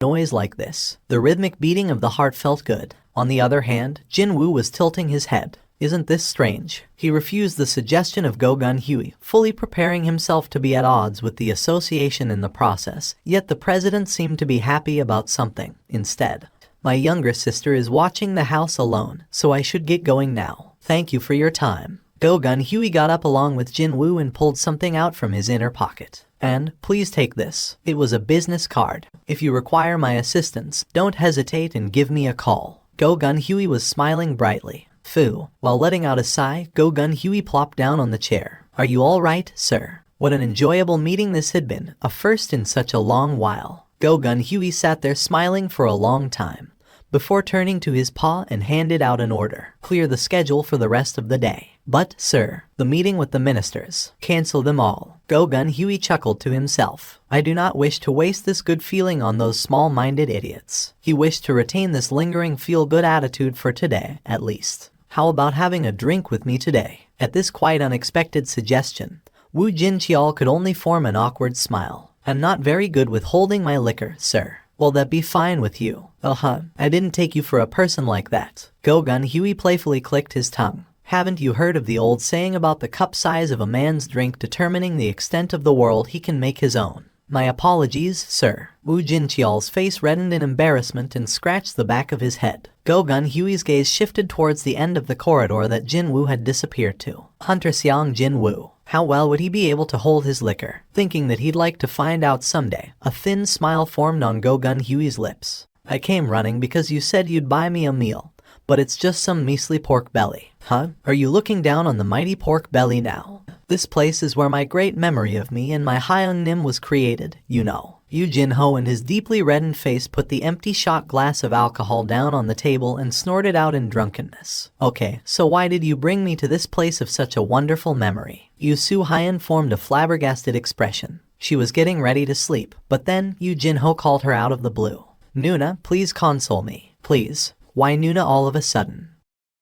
noise like this. The rhythmic beating of the heart felt good. On the other hand, Jinwoo was tilting his head. Isn't this strange? He refused the suggestion of Go-gun Huey, fully preparing himself to be at odds with the association in the process, yet the president seemed to be happy about something instead. My younger sister is watching the house alone, so I should get going now. Thank you for your time. Go-gun Huey got up along with Jinwoo and pulled something out from his inner pocket. And, please take this. It was a business card. If you require my assistance, don't hesitate and give me a call. Go-gun Huey was smiling brightly. Phew. While letting out a sigh, Go-gun Huey plopped down on the chair. Are you all right, sir? What an enjoyable meeting this had been, a first in such a long while. Go-gun Huey sat there smiling for a long time, before turning to his paw and handed out an order. Clear the schedule for the rest of the day. But, sir, the meeting with the ministers. Cancel them all. Go-gun Huey chuckled to himself. I do not wish to waste this good feeling on those small-minded idiots. He wished to retain this lingering feel-good attitude for today, at least. How about having a drink with me today? At this quite unexpected suggestion, Woo Jin-cheol could only form an awkward smile. I'm not very good with holding my liquor, sir. Will that be fine with you? I didn't take you for a person like that. Go-gun Huey playfully clicked his tongue. Haven't you heard of the old saying about the cup size of a man's drink determining the extent of the world he can make his own? My apologies, sir. Woo Jin-cheol's face reddened in embarrassment and scratched the back of his head. Go-gun Huey's gaze shifted towards the end of the corridor that Jinwoo had disappeared to. Hunter Sung Jin-Woo. How well would he be able to hold his liquor? Thinking that he'd like to find out someday, a thin smile formed on Go-gun Huey's lips. I came running because you said you'd buy me a meal, but it's just some measly pork belly. Huh? Are you looking down on the mighty pork belly now? This place is where my great memory of me and my Hyung Nim was created, you know. Yoo Jin-ho and his deeply reddened face put the empty shot glass of alcohol down on the table and snorted out in drunkenness. Okay, so why did you bring me to this place of such a wonderful memory? Yoo Soo-hyun formed a flabbergasted expression. She was getting ready to sleep, but then Yoo Jin-ho called her out of the blue. Nuna, please console me. Please. Why Nuna all of a sudden?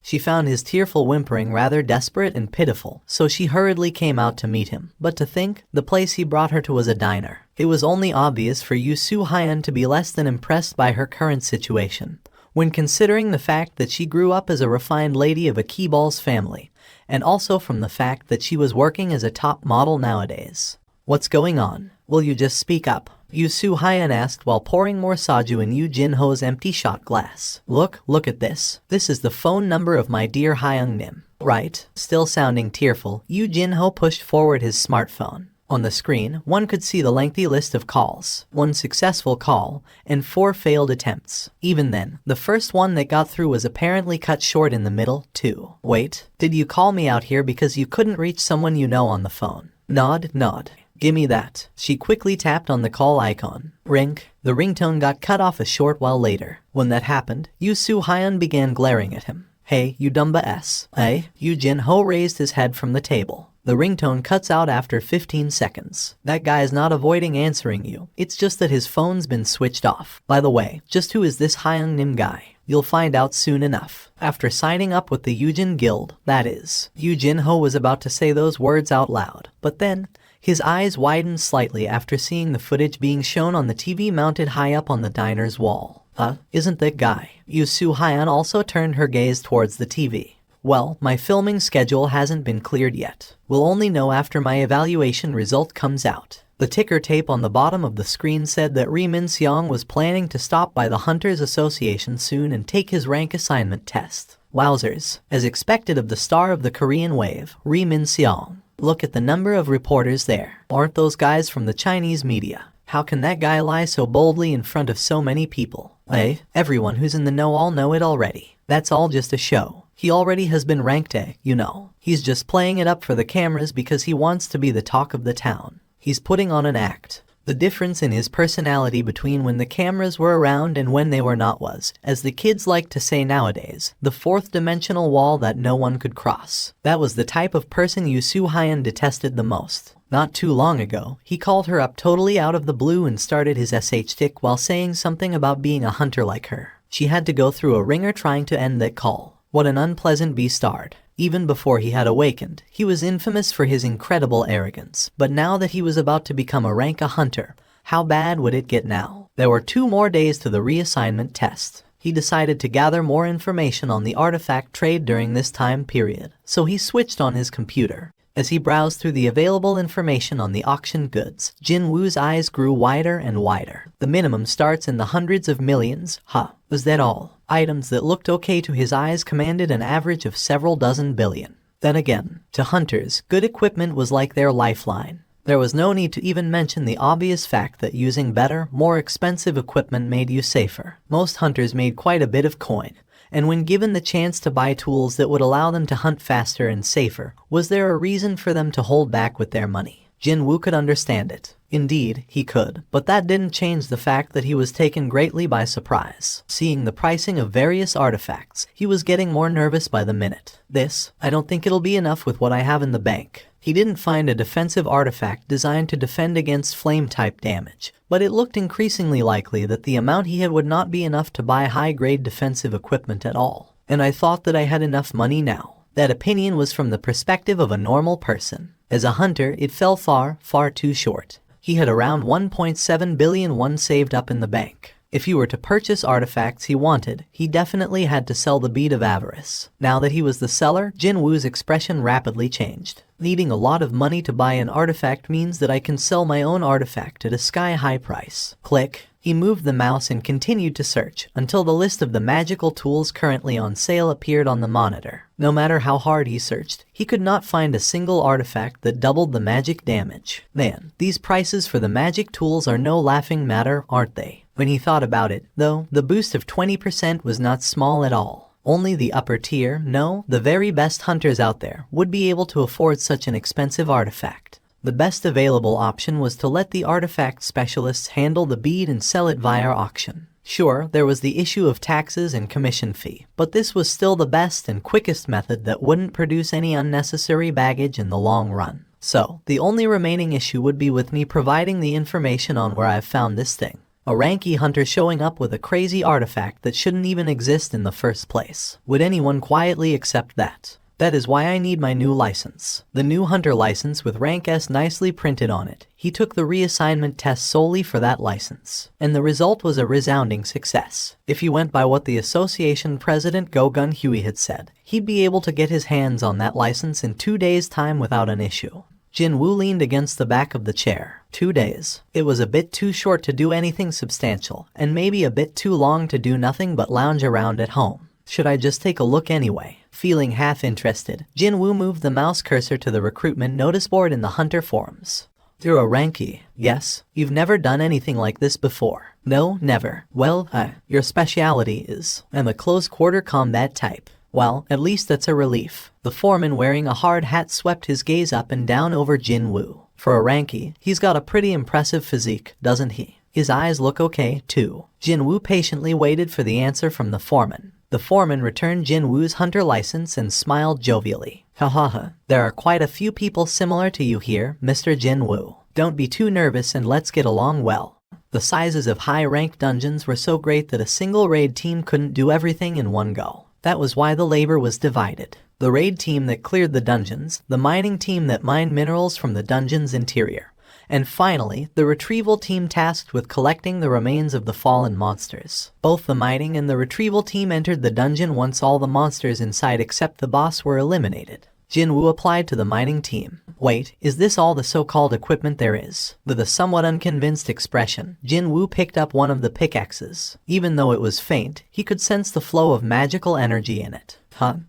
She found his tearful whimpering rather desperate and pitiful, so she hurriedly came out to meet him. But to think, the place he brought her to was a diner. It was only obvious for Yoo Soo-hyun to be less than impressed by her current situation, when considering the fact that she grew up as a refined lady of a Keeball's family, and also from the fact that she was working as a top model nowadays. What's going on? Will you just speak up? Yoo Soo-hyun asked while pouring more soju in Yoo Jin-ho's empty shot glass. Look at this. This is the phone number of my dear Hyung Nim. Right? Still sounding tearful, Yoo Jin-ho pushed forward his smartphone. On the screen, one could see the lengthy list of calls, 1 successful call, and 4 failed attempts. Even then, the first one that got through was apparently cut short in the middle, too. Wait, did you call me out here because you couldn't reach someone you know on the phone? Nod. Gimme that. She quickly tapped on the call icon. Ring. The ringtone got cut off a short while later. When that happened, Yoo Soo-hyun began glaring at him. Hey, you dumba s. Hey? Yoo Jin-ho raised his head from the table. The ringtone cuts out after 15 seconds. That guy is not avoiding answering you. It's just that his phone's been switched off. By the way, just who is this Hyung Nim guy? You'll find out soon enough. After signing up with the Yoojin Guild, that is. Yoo Jin-ho was about to say those words out loud, but then his eyes widened slightly after seeing the footage being shown on the TV mounted high up on the diner's wall. Isn't that guy? Yoo Soo-hyun also turned her gaze towards the TV. Well, my filming schedule hasn't been cleared yet. We'll only know after my evaluation result comes out. The ticker tape on the bottom of the screen said that Ri Min-seong was planning to stop by the Hunters Association soon and take his rank assignment test. Wowzers. As expected of the star of the Korean wave, Ri Min-seong. Look at the number of reporters there. Aren't those guys from the Chinese media? How can that guy lie so boldly in front of so many people? Everyone who's in the know all know it already. That's all just a show. He already has been ranked A, you know. He's just playing it up for the cameras because he wants to be the talk of the town. He's putting on an act. The difference in his personality between when the cameras were around and when they were not was, as the kids like to say nowadays, the fourth dimensional wall that no one could cross. That was the type of person Yoo Soo-hyun detested the most. Not too long ago, he called her up totally out of the blue and started his SH tick while saying something about being a hunter like her. She had to go through a ringer trying to end that call. What an unpleasant bastard. Even before he had awakened, he was infamous for his incredible arrogance. But now that he was about to become a rank hunter, how bad would it get now? There were 2 more days to the reassignment test. He decided to gather more information on the artifact trade during this time period, so he switched on his computer. As he browsed through the available information on the auction goods, Jinwoo's eyes grew wider and wider. The minimum starts in the hundreds of millions. Was that all? Items that looked okay to his eyes commanded an average of several dozen billion. Then again, to hunters, good equipment was like their lifeline. There was no need to even mention the obvious fact that using better, more expensive equipment made you safer. Most hunters made quite a bit of coin, and when given the chance to buy tools that would allow them to hunt faster and safer, was there a reason for them to hold back with their money? Jinwoo could understand it. Indeed, he could, but that didn't change the fact that he was taken greatly by surprise. Seeing the pricing of various artifacts, he was getting more nervous by the minute. I don't think it'll be enough with what I have in the bank. He didn't find a defensive artifact designed to defend against flame-type damage, but it looked increasingly likely that the amount he had would not be enough to buy high-grade defensive equipment at all. And I thought that I had enough money now. That opinion was from the perspective of a normal person. As a hunter, it fell far, far too short. He had around 1.7 billion saved up in the bank. If he were to purchase artifacts he wanted, he definitely had to sell the bead of avarice. Now that he was the seller, Jinwoo's expression rapidly changed. Needing a lot of money to buy an artifact means that I can sell my own artifact at a sky-high price. Click. He moved the mouse and continued to search until the list of the magical tools currently on sale appeared on the monitor. No matter how hard he searched, he could not find a single artifact that doubled the magic damage. Man, these prices for the magic tools are no laughing matter, aren't they? When he thought about it, though, the boost of 20% was not small at all. Only the upper tier, no, the very best hunters out there, would be able to afford such an expensive artifact. The best available option was to let the artifact specialists handle the bead and sell it via auction. Sure, there was the issue of taxes and commission fee, but this was still the best and quickest method that wouldn't produce any unnecessary baggage in the long run. So, the only remaining issue would be with me providing the information on where I've found this thing. A ranky hunter showing up with a crazy artifact that shouldn't even exist in the first place. Would anyone quietly accept that? That is why I need my new license. The new hunter license with rank S nicely printed on it. He took the reassignment test solely for that license, and the result was a resounding success. If he went by what the association president Go Gun Huey had said, he'd be able to get his hands on that license in 2 days' time without an issue. Jinwoo leaned against the back of the chair. 2 days. It was a bit too short to do anything substantial, and maybe a bit too long to do nothing but lounge around at home. Should I just take a look anyway? Feeling half interested, Jinwoo moved the mouse cursor to the recruitment notice board in the hunter forums. You're a ranky. Yes, you've never done anything like this before. No, never. Well, your speciality is, I'm a close-quarter combat type. Well, at least that's a relief. The foreman wearing a hard hat swept his gaze up and down over Jinwoo. For a ranky, he's got a pretty impressive physique, doesn't he? His eyes look okay, too. Jinwoo patiently waited for the answer from the foreman. The foreman returned Jinwoo's hunter license and smiled jovially. Hahaha, there are quite a few people similar to you here, Mr. Jinwoo. Don't be too nervous and let's get along well. The sizes of high-ranked dungeons were so great that a single raid team couldn't do everything in one go. That was why the labor was divided. The raid team that cleared the dungeons, the mining team that mined minerals from the dungeon's interior, and finally, the retrieval team tasked with collecting the remains of the fallen monsters. Both the mining and the retrieval team entered the dungeon once all the monsters inside except the boss were eliminated. Jinwoo applied to the mining team. Wait, is this all the so-called equipment there is? With a somewhat unconvinced expression, Jinwoo picked up one of the pickaxes. Even though it was faint, he could sense the flow of magical energy in it.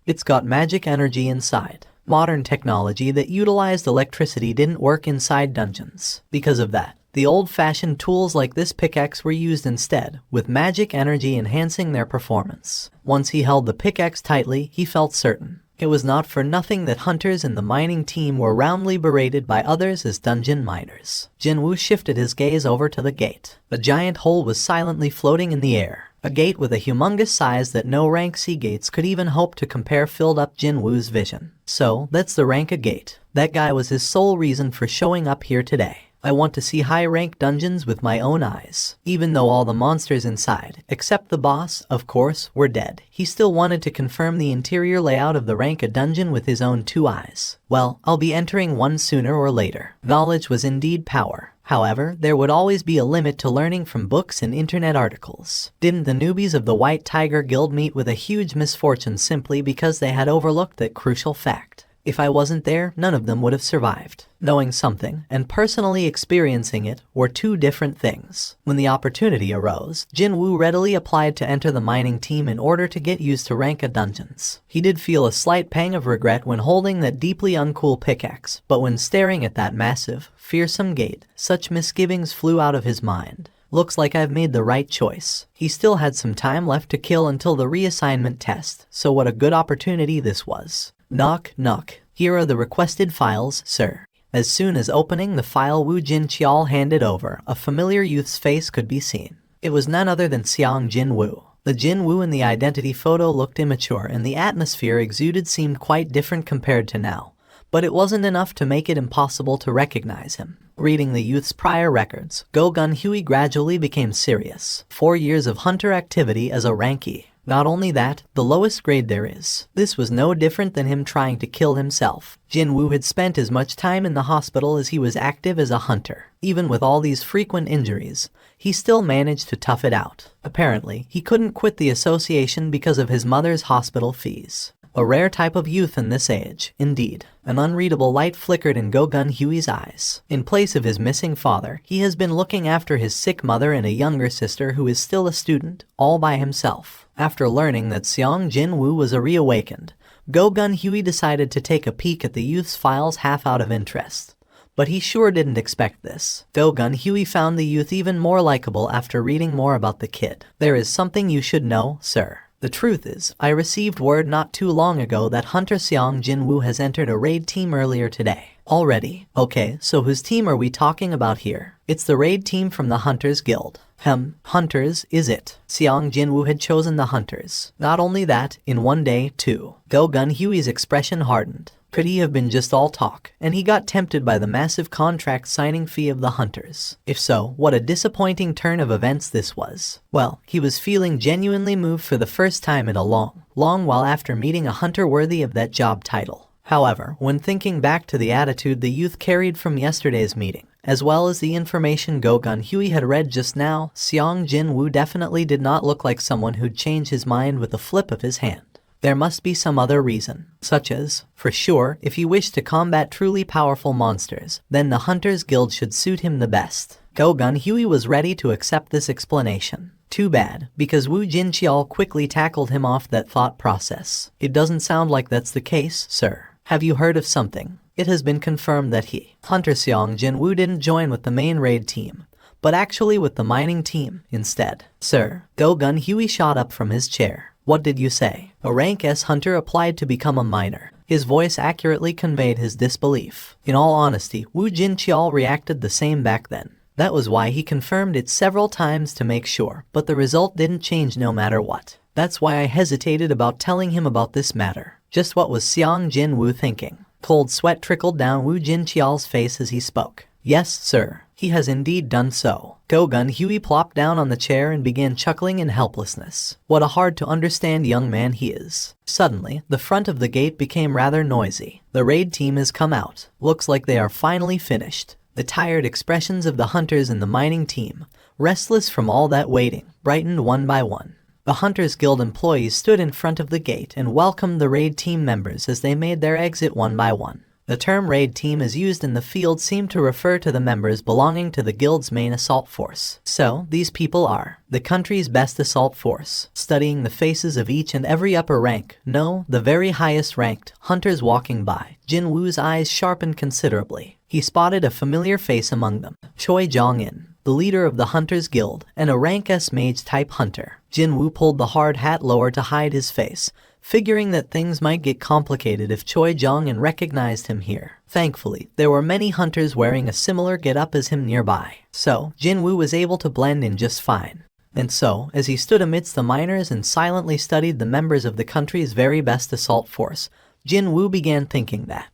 It's got magic energy inside. Modern technology that utilized electricity didn't work inside dungeons. Because of that, the old-fashioned tools like this pickaxe were used instead, with magic energy enhancing their performance. Once he held the pickaxe tightly, he felt certain. It was not for nothing that hunters in the mining team were roundly berated by others as dungeon miners. Jinwoo shifted his gaze over to the gate. A giant hole was silently floating in the air. A gate with a humongous size that no rank C gates could even hope to compare filled up Jinwoo's vision. So, that's the rank A gate. That guy was his sole reason for showing up here today. I want to see high-rank dungeons with my own eyes. Even though all the monsters inside, except the boss, of course, were dead, he still wanted to confirm the interior layout of the rank A dungeon with his own 2 eyes. Well, I'll be entering one sooner or later. Knowledge was indeed power. However, there would always be a limit to learning from books and internet articles. Didn't the newbies of the White Tiger Guild meet with a huge misfortune simply because they had overlooked that crucial fact? If I wasn't there, none of them would have survived. Knowing something and personally experiencing it were two different things. When the opportunity arose, Jinwoo readily applied to enter the mining team in order to get used to Ranka dungeons. He did feel a slight pang of regret when holding that deeply uncool pickaxe, but when staring at that massive, fearsome gate, such misgivings flew out of his mind. Looks like I've made the right choice. He still had some time left to kill until the reassignment test, so what a good opportunity this was. Knock, knock. Here are the requested files, sir. As soon as opening the file Woo Jin-cheol handed over, a familiar youth's face could be seen. It was none other than Sung Jin-Woo. The Jinwoo in the identity photo looked immature and the atmosphere exuded seemed quite different compared to now. But it wasn't enough to make it impossible to recognize him. Reading the youth's prior records, Go Gun-Hui gradually became serious. 4 years of hunter activity as a rankie. Not only that, the lowest grade there is. This was no different than him trying to kill himself. Jinwoo had spent as much time in the hospital as he was active as a hunter. Even with all these frequent injuries, he still managed to tough it out. Apparently, he couldn't quit the association because of his mother's hospital fees. A rare type of youth in this age, indeed. An unreadable light flickered in Go Gun-Hui's eyes. In place of his missing father, he has been looking after his sick mother and a younger sister who is still a student, all by himself. After learning that Sung Jin-Woo was a reawakened, Go Gun-Hui decided to take a peek at the youth's files half out of interest. But he sure didn't expect this. Go Gun-Hui found the youth even more likable after reading more about the kid. There is something you should know, sir. The truth is, I received word not too long ago that Hunter Sung Jin-Woo has entered a raid team earlier today. Already? Okay, so whose team are we talking about here? It's the raid team from the Hunters Guild. Hunters, is it? Sung Jin-Woo had chosen the Hunters. Not only that, in one day, too. Go Gun-Hui's expression hardened. Could he have been just all talk, and he got tempted by the massive contract signing fee of the Hunters? If so, what a disappointing turn of events this was. Well, he was feeling genuinely moved for the first time in a long while after meeting a hunter worthy of that job title. However, when thinking back to the attitude the youth carried from yesterday's meeting, as well as the information Go Gun-Hui had read just now, Sung Jin-Woo definitely did not look like someone who'd change his mind with a flip of his hand. There must be some other reason, such as, for sure, if he wished to combat truly powerful monsters, then the Hunters Guild should suit him the best. Go Gun-Hui was ready to accept this explanation. Too bad, because Woo Jin-cheol quickly tackled him off that thought process. It doesn't sound like that's the case, sir. Have you heard of something? It has been confirmed that Hunter Sung Jin-Woo didn't join with the main raid team, but actually with the mining team instead. Sir, Go Gun-Hui shot up from his chair. What did you say? A rank S hunter applied to become a miner. His voice accurately conveyed his disbelief. In all honesty, Woo Jin-cheol reacted the same back then. That was why he confirmed it several times to make sure, but the result didn't change no matter what. That's why I hesitated about telling him about this matter. Just what was Sung Jin-Woo thinking? Cold sweat trickled down Woo Jin-cheol's face as he spoke. Yes, sir. He has indeed done so. Go Gun-Hui plopped down on the chair and began chuckling in helplessness. What a hard-to-understand young man he is. Suddenly, the front of the gate became rather noisy. The raid team has come out. Looks like they are finally finished. The tired expressions of the hunters in the mining team, restless from all that waiting, brightened one by one. The Hunters Guild employees stood in front of the gate and welcomed the raid team members as they made their exit one by one. The term raid team as used in the field seemed to refer to the members belonging to the guild's main assault force. So, these people are the country's best assault force. Studying the faces of each and every upper rank, no, the very highest ranked, hunters walking by, Jinwoo's eyes sharpened considerably. He spotted a familiar face among them. Choi Jong-in, the leader of the Hunters Guild, and a rank S mage-type hunter. Jinwoo pulled the hard hat lower to hide his face, figuring that things might get complicated if Choi Jong-in recognized him here. Thankfully, there were many hunters wearing a similar get-up as him nearby, so Jinwoo was able to blend in just fine. And so, as he stood amidst the miners and silently studied the members of the country's very best assault force, Jinwoo began thinking that,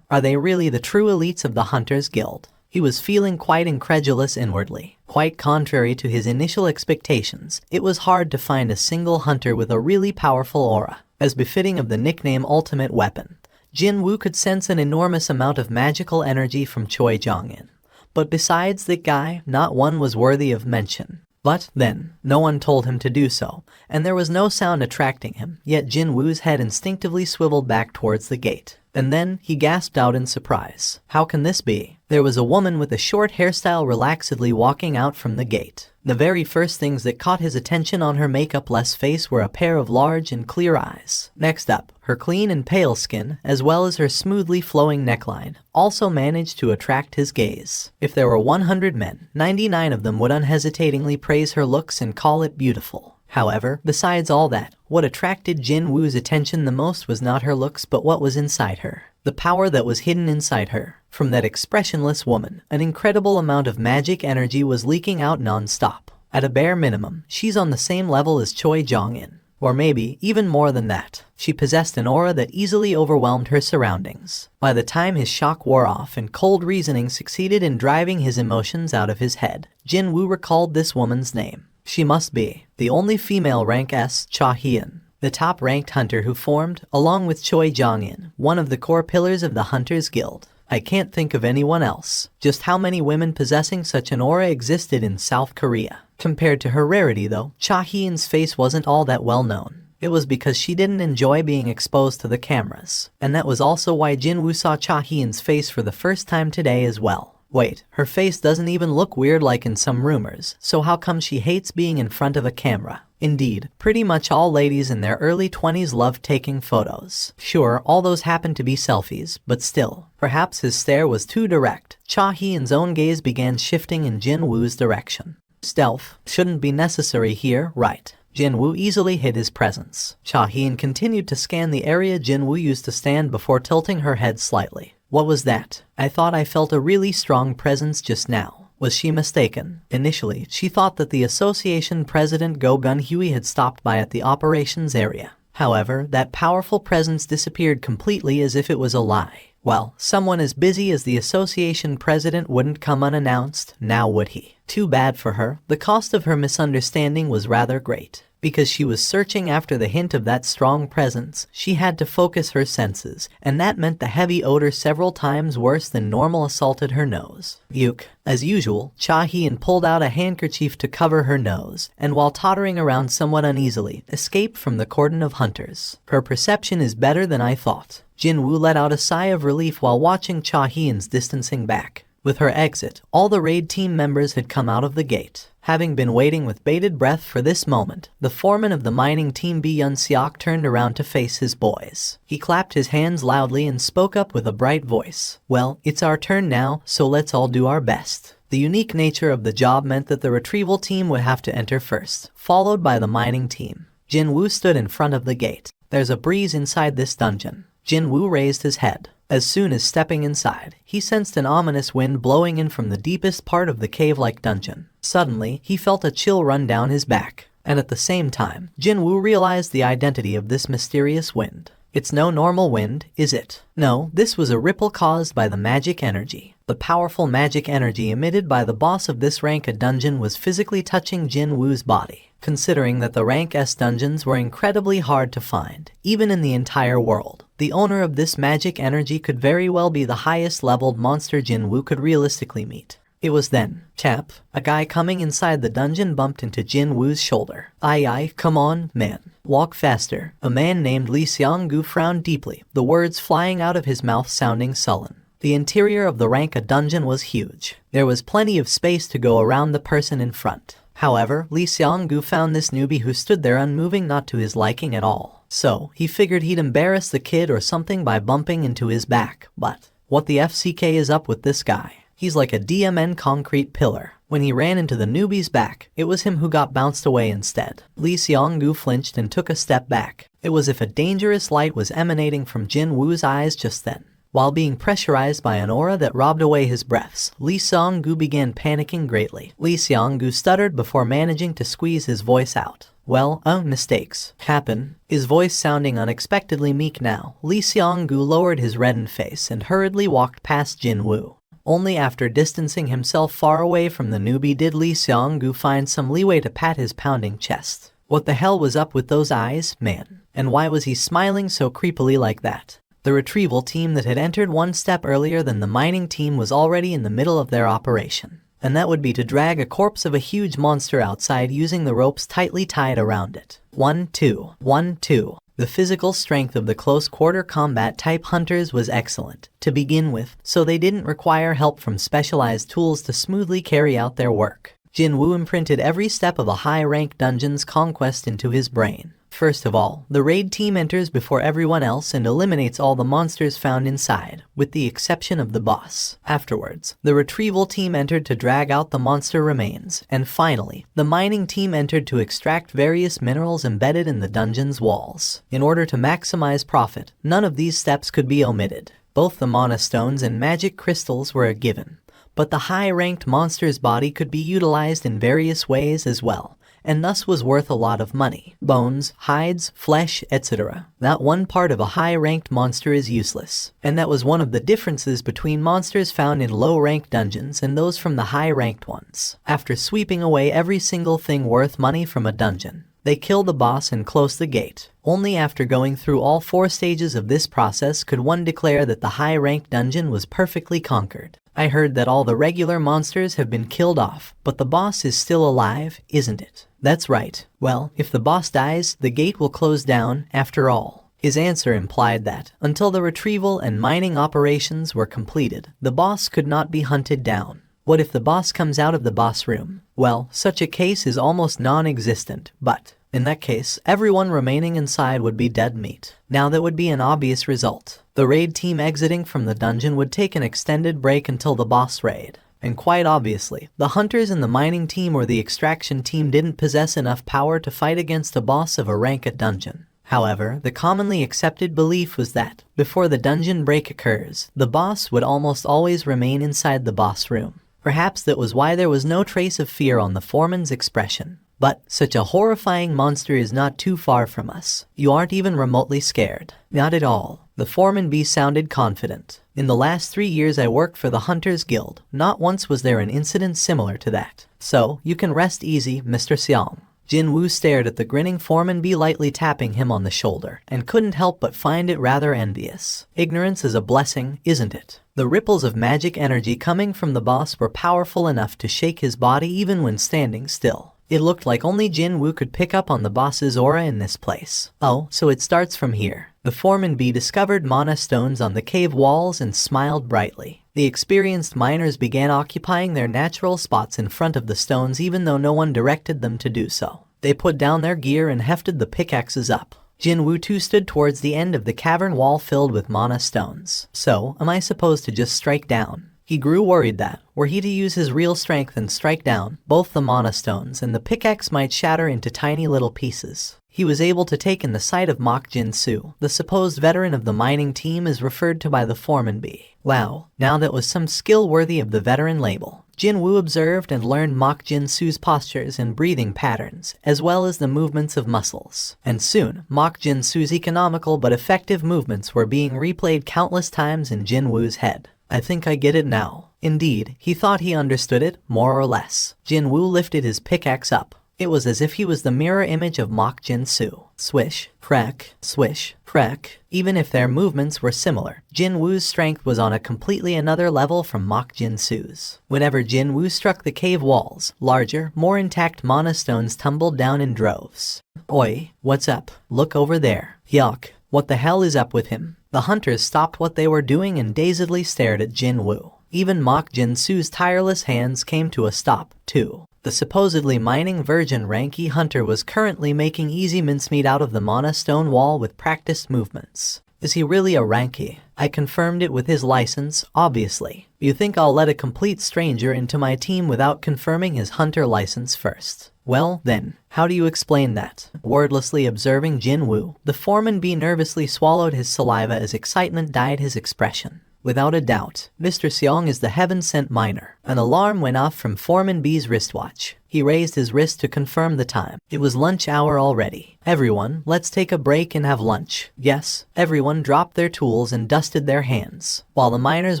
are they really the true elites of the Hunters Guild? He was feeling quite incredulous inwardly. Quite contrary to his initial expectations, it was hard to find a single hunter with a really powerful aura. As befitting of the nickname Ultimate Weapon, Jinwoo could sense an enormous amount of magical energy from Choi Jong-in. but besides that guy, not one was worthy of mention. But then, no one told him to do so, and there was no sound attracting him, yet Jinwoo's head instinctively swiveled back towards the gate. And then, he gasped out in surprise. How can this be? There was a woman with a short hairstyle relaxedly walking out from the gate. The very first things that caught his attention on her makeup-less face were a pair of large and clear eyes. Next up, her clean and pale skin, as well as her smoothly flowing neckline, also managed to attract his gaze. If there were 100 men, 99 of them would unhesitatingly praise her looks and call it beautiful. However, besides all that, what attracted Jinwoo's attention the most was not her looks but what was inside her. The power that was hidden inside her. From that expressionless woman, an incredible amount of magic energy was leaking out non-stop. At a bare minimum, she's on the same level as Choi Jong-in. Or maybe, even more than that. She possessed an aura that easily overwhelmed her surroundings. By the time his shock wore off and cold reasoning succeeded in driving his emotions out of his head, Jinwoo recalled this woman's name. She must be the only female rank S Cha Hyun, the top-ranked hunter who formed, along with Choi Jong-in, one of the core pillars of the Hunters Guild. I can't think of anyone else. Just how many women possessing such an aura existed in South Korea? Compared to her rarity though, Cha Hyun's face wasn't all that well known. It was because she didn't enjoy being exposed to the cameras. And that was also why Jinwoo saw Cha Hyun's face for the first time today as well. Wait, her face doesn't even look weird like in some rumors, so how come she hates being in front of a camera? Indeed, pretty much all ladies in their early 20s love taking photos. Sure, all those happen to be selfies, but still. Perhaps his stare was too direct. Cha Hyun's own gaze began shifting in Jinwoo's direction. Stealth shouldn't be necessary here, right? Jinwoo easily hid his presence. Cha Hyun continued to scan the area Jinwoo used to stand before tilting her head slightly. What was that? I thought I felt a really strong presence just now. Was she mistaken? Initially, she thought that the association president Go Gun-Hui had stopped by at the operations area. However, that powerful presence disappeared completely as if it was a lie. Well, someone as busy as the association president wouldn't come unannounced, now would he? Too bad for her. The cost of her misunderstanding was rather great. Because she was searching after the hint of that strong presence, she had to focus her senses, and that meant the heavy odor several times worse than normal assaulted her nose. Yuck. As usual, Cha Hyun pulled out a handkerchief to cover her nose, and while tottering around somewhat uneasily, escaped from the cordon of hunters. Her perception is better than I thought. Jinwoo let out a sigh of relief while watching Cha Hyun's distancing back. With her exit, all the raid team members had come out of the gate. Having been waiting with bated breath for this moment, the foreman of the mining team Bi Yun-seok turned around to face his boys. He clapped his hands loudly and spoke up with a bright voice. Well, it's our turn now, so let's all do our best. The unique nature of the job meant that the retrieval team would have to enter first, followed by the mining team. Jinwoo stood in front of the gate. There's a breeze inside this dungeon. Jinwoo raised his head. As soon as stepping inside, he sensed an ominous wind blowing in from the deepest part of the cave-like dungeon. Suddenly, he felt a chill run down his back. And at the same time, Jinwoo realized the identity of this mysterious wind. It's no normal wind, is it? No, this was a ripple caused by the magic energy. The powerful magic energy emitted by the boss of this rank A dungeon was physically touching Jinwoo's body. Considering that the rank S dungeons were incredibly hard to find, even in the entire world, the owner of this magic energy could very well be the highest leveled monster Jinwoo could realistically meet. It was then, tap, a guy coming inside the dungeon bumped into Jinwoo's shoulder. Aye, come on, man. Walk faster. A man named Lee Seong-gu frowned deeply, the words flying out of his mouth sounding sullen. The interior of the rank A dungeon was huge. There was plenty of space to go around the person in front. However, Lee Seong-gu found this newbie who stood there unmoving not to his liking at all. So, he figured he'd embarrass the kid or something by bumping into his back. But, what the FCK is up with this guy? He's like a DMN concrete pillar. When he ran into the newbie's back, it was him who got bounced away instead. Lee Seong-gu flinched and took a step back. It was as if a dangerous light was emanating from Jinwoo's eyes just then. While being pressurized by an aura that robbed away his breaths, Lee Seong-gu began panicking greatly. Lee Seong-gu stuttered before managing to squeeze his voice out. Well, mistakes happen. His voice sounding unexpectedly meek now, Lee Seong-gu lowered his reddened face and hurriedly walked past Jinwoo. Only after distancing himself far away from the newbie did Lee Seong-gu find some leeway to pat his pounding chest. What the hell was up with those eyes, man? And why was he smiling so creepily like that? The retrieval team that had entered one step earlier than the mining team was already in the middle of their operation. And that would be to drag a corpse of a huge monster outside using the ropes tightly tied around it. 1, 2, 1, 2. The physical strength of the close-quarter combat type hunters was excellent to begin with, so they didn't require help from specialized tools to smoothly carry out their work. Jinwoo imprinted every step of a high-ranked dungeon's conquest into his brain. First of all, the raid team enters before everyone else and eliminates all the monsters found inside, with the exception of the boss. Afterwards, the retrieval team entered to drag out the monster remains, and finally, the mining team entered to extract various minerals embedded in the dungeon's walls. In order to maximize profit, none of these steps could be omitted. Both the mana stones and magic crystals were a given, but the high-ranked monster's body could be utilized in various ways as well, and thus was worth a lot of money. Bones, hides, flesh, etc. Not one part of a high-ranked monster is useless, and that was one of the differences between monsters found in low-ranked dungeons and those from the high-ranked ones. After sweeping away every single thing worth money from a dungeon, they kill the boss and close the gate. Only after going through all 4 stages of this process could one declare that the high-ranked dungeon was perfectly conquered. I heard that all the regular monsters have been killed off, but the boss is still alive, isn't it? That's right. Well, if the boss dies, the gate will close down, after all. His answer implied that, until the retrieval and mining operations were completed, the boss could not be hunted down. What if the boss comes out of the boss room? Well, such a case is almost non-existent, but in that case, everyone remaining inside would be dead meat. Now that would be an obvious result. The raid team exiting from the dungeon would take an extended break until the boss raid. And quite obviously, the hunters in the mining team or the extraction team didn't possess enough power to fight against a boss of a rank at dungeon. However, the commonly accepted belief was that, before the dungeon break occurs, the boss would almost always remain inside the boss room. Perhaps that was why there was no trace of fear on the foreman's expression. But such a horrifying monster is not too far from us. You aren't even remotely scared. Not at all. The foreman bee sounded confident. In the last 3 years I worked for the Hunters Guild. Not once was there an incident similar to that. So, you can rest easy, Mr. Seong. Jinwoo stared at the grinning foreman bee lightly tapping him on the shoulder, and couldn't help but find it rather envious. Ignorance is a blessing, isn't it? The ripples of magic energy coming from the boss were powerful enough to shake his body even when standing still. It looked like only Jinwoo could pick up on the boss's aura in this place. Oh, so it starts from here. The foreman bee discovered mana stones on the cave walls and smiled brightly. The experienced miners began occupying their natural spots in front of the stones even though no one directed them to do so. They put down their gear and hefted the pickaxes up. Jinwoo too stood towards the end of the cavern wall filled with mana stones. So, am I supposed to just strike down? He grew worried that, were he to use his real strength and strike down, both the mana stones and the pickaxe might shatter into tiny little pieces. He was able to take in the sight of Mok Jin-soo. The supposed veteran of the mining team is referred to by the foreman bee. Wow, now that was some skill worthy of the veteran label. Jinwoo observed and learned Mok Jin-soo's postures and breathing patterns, as well as the movements of muscles. And soon, Mok Jin-soo's economical but effective movements were being replayed countless times in Jinwoo's head. I think I get it now. Indeed, he thought he understood it, more or less. Jinwoo lifted his pickaxe up. It was as if he was the mirror image of Mok Jin-soo. Swish, crack, swish, crack. Even if their movements were similar, Jinwoo's strength was on a completely another level from Mok Jin-soo's. Whenever Jinwoo struck the cave walls, larger, more intact mana stones tumbled down in droves. Oi, what's up? Look over there. Yuck, what the hell is up with him? The hunters stopped what they were doing and dazedly stared at Jinwoo. Even Mok Jin-soo's tireless hands came to a stop, too. The supposedly mining virgin Ranky hunter was currently making easy mincemeat out of the mana stone wall with practiced movements. Is he really a Ranky? I confirmed it with his license, obviously. You think I'll let a complete stranger into my team without confirming his hunter license first? Well, then, how do you explain that? Wordlessly observing Jinwoo, the foreman bee nervously swallowed his saliva as excitement dyed his expression. Without a doubt, Mr. Seong is the heaven-sent miner. An alarm went off from Foreman B's wristwatch. He raised his wrist to confirm the time. It was lunch hour already. Everyone, let's take a break and have lunch. Yes, everyone dropped their tools and dusted their hands. While the miners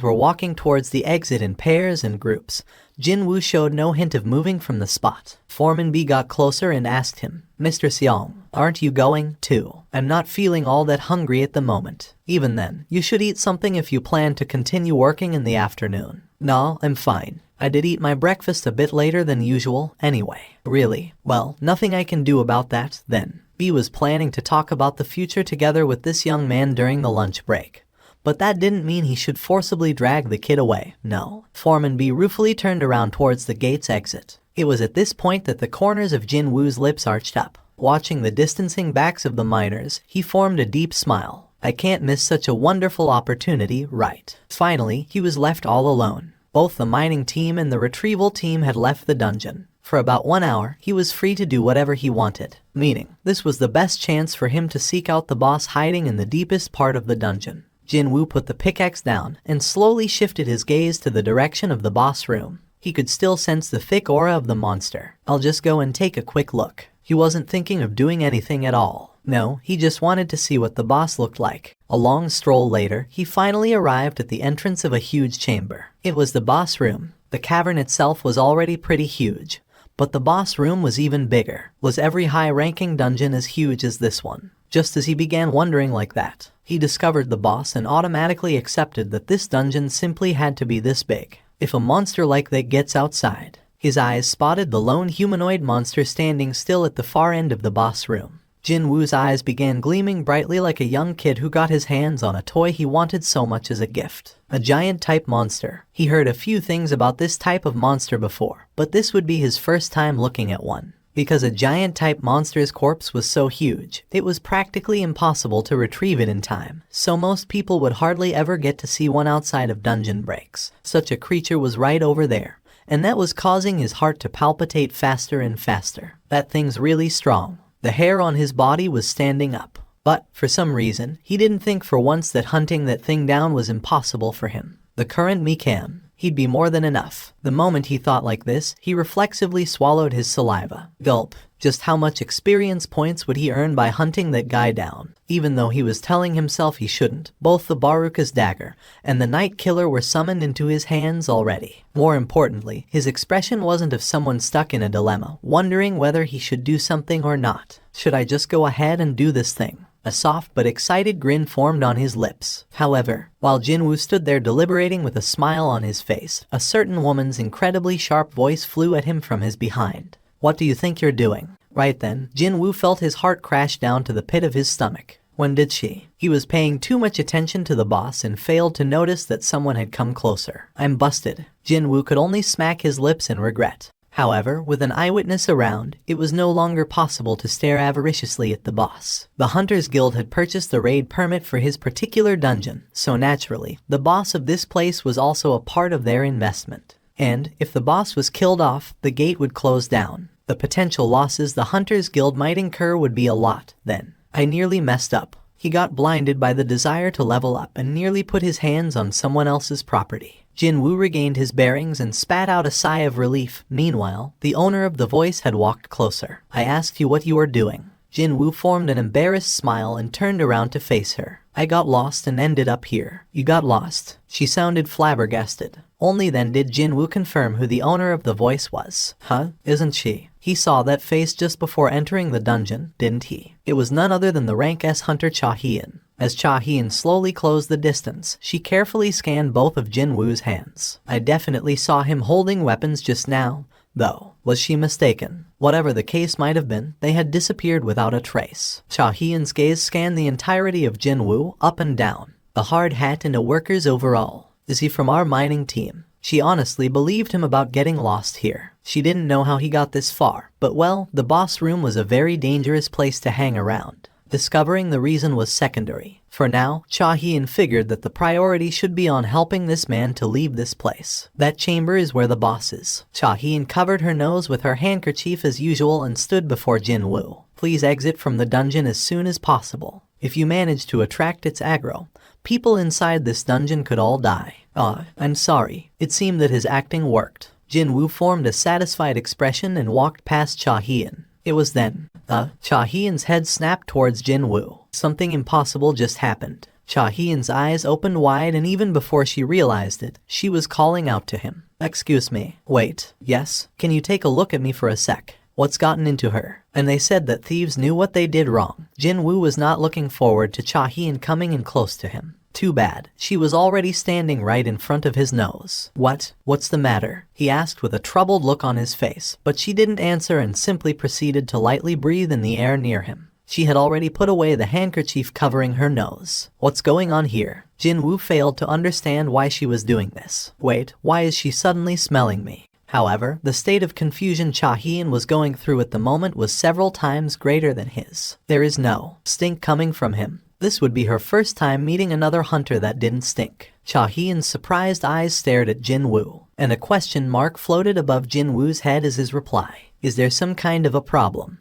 were walking towards the exit in pairs and groups, Jinwoo showed no hint of moving from the spot. Foreman B got closer and asked him, "Mr. Seong, aren't you going, too? I'm not feeling all that hungry at the moment. Even then, you should eat something if you plan to continue working in the afternoon." "No, I'm fine. I did eat my breakfast a bit later than usual, anyway." "Really? Well, nothing I can do about that, then." B was planning to talk about the future together with this young man during the lunch break. But that didn't mean he should forcibly drag the kid away, no. Foreman B ruefully turned around towards the gate's exit. It was at this point that the corners of Jinwoo's lips arched up. Watching the distancing backs of the miners, he formed a deep smile. I can't miss such a wonderful opportunity, right? Finally, he was left all alone. Both the mining team and the retrieval team had left the dungeon. For about 1 hour, he was free to do whatever he wanted, meaning this was the best chance for him to seek out the boss hiding in the deepest part of the dungeon. Jinwoo put the pickaxe down and slowly shifted his gaze to the direction of the boss room. He could still sense the thick aura of the monster. "I'll just go and take a quick look." He wasn't thinking of doing anything at all. No, he just wanted to see what the boss looked like. A long stroll later, he finally arrived at the entrance of a huge chamber. It was the boss room. The cavern itself was already pretty huge, but the boss room was even bigger. Was every high-ranking dungeon as huge as this one? Just as he began wondering like that, he discovered the boss and automatically accepted that this dungeon simply had to be this big. If a monster like that gets outside, his eyes spotted the lone humanoid monster standing still at the far end of the boss room. Jinwoo's eyes began gleaming brightly like a young kid who got his hands on a toy he wanted so much as a gift. A giant-type monster. He heard a few things about this type of monster before, but this would be his first time looking at one. Because a giant-type monster's corpse was so huge, it was practically impossible to retrieve it in time, so most people would hardly ever get to see one outside of dungeon breaks. Such a creature was right over there, and that was causing his heart to palpitate faster and faster. That thing's really strong. The hair on his body was standing up. But, for some reason, he didn't think for once that hunting that thing down was impossible for him. The current Mikam, he'd be more than enough. The moment he thought like this, he reflexively swallowed his saliva. Gulp. Just how much experience points would he earn by hunting that guy down? Even though he was telling himself he shouldn't, both the Baruka's dagger and the Night Killer were summoned into his hands already. More importantly, his expression wasn't of someone stuck in a dilemma, wondering whether he should do something or not. Should I just go ahead and do this thing? A soft but excited grin formed on his lips. However, while Jinwoo stood there deliberating with a smile on his face, a certain woman's incredibly sharp voice flew at him from his behind. "What do you think you're doing?" Right then, Jinwoo felt his heart crash down to the pit of his stomach. When did she? He was paying too much attention to the boss and failed to notice that someone had come closer. "I'm busted." Jinwoo could only smack his lips in regret. However, with an eyewitness around, it was no longer possible to stare avariciously at the boss. The Hunters Guild had purchased the raid permit for his particular dungeon, so naturally, the boss of this place was also a part of their investment. And, if the boss was killed off, the gate would close down. The potential losses the Hunters Guild might incur would be a lot, then. I nearly messed up. He got blinded by the desire to level up and nearly put his hands on someone else's property. Jinwoo regained his bearings and spat out a sigh of relief. Meanwhile, the owner of the voice had walked closer. "I asked you what you were doing." Jinwoo formed an embarrassed smile and turned around to face her. "I got lost and ended up here." "You got lost?" She sounded flabbergasted. Only then did Jinwoo confirm who the owner of the voice was. "Huh? Isn't she?" He saw that face just before entering the dungeon, didn't he? It was none other than the rank S hunter Cha Hyun. As Cha Hyun slowly closed the distance, she carefully scanned both of Jinwoo's hands. "I definitely saw him holding weapons just now, though. Was she mistaken?" Whatever the case might have been, they had disappeared without a trace. Cha Hyun's gaze scanned the entirety of Jinwoo, up and down. A hard hat and a worker's overall. Is he from our mining team? She honestly believed him about getting lost here. She didn't know how he got this far, but well, the boss room was a very dangerous place to hang around. Discovering the reason was secondary. For now, Cha Hyun figured that the priority should be on helping this man to leave this place. That chamber is where the boss is. Cha Hyun covered her nose with her handkerchief as usual and stood before Jinwoo. "Please exit from the dungeon as soon as possible. If you manage to attract its aggro, people inside this dungeon could all die." I'm sorry." It seemed that his acting worked. Jinwoo formed a satisfied expression and walked past Cha Hyun. It was then. Cha Hyun's head snapped towards Jinwoo. Something impossible just happened. Cha Hyun's eyes opened wide, and even before she realized it, she was calling out to him. Excuse me. Wait. Yes? Can you take a look at me for a sec? What's gotten into her? And they said that thieves knew what they did wrong. Jinwoo was not looking forward to Cha-hee coming in close to him. Too bad. She was already standing right in front of his nose. What's the matter? He asked with a troubled look on his face, but she didn't answer and simply proceeded to lightly breathe in the air near him. She had already put away the handkerchief covering her nose. What's going on here? Jinwoo failed to understand why she was doing this. Wait, why is she suddenly smelling me? However, the state of confusion Cha-hee was going through at the moment was several times greater than his. There is no stink coming from him. This would be her first time meeting another hunter that didn't stink. Cha-hee's surprised eyes stared at Jinwoo, and a question mark floated above Jinwoo's head as his reply. Is there some kind of a problem?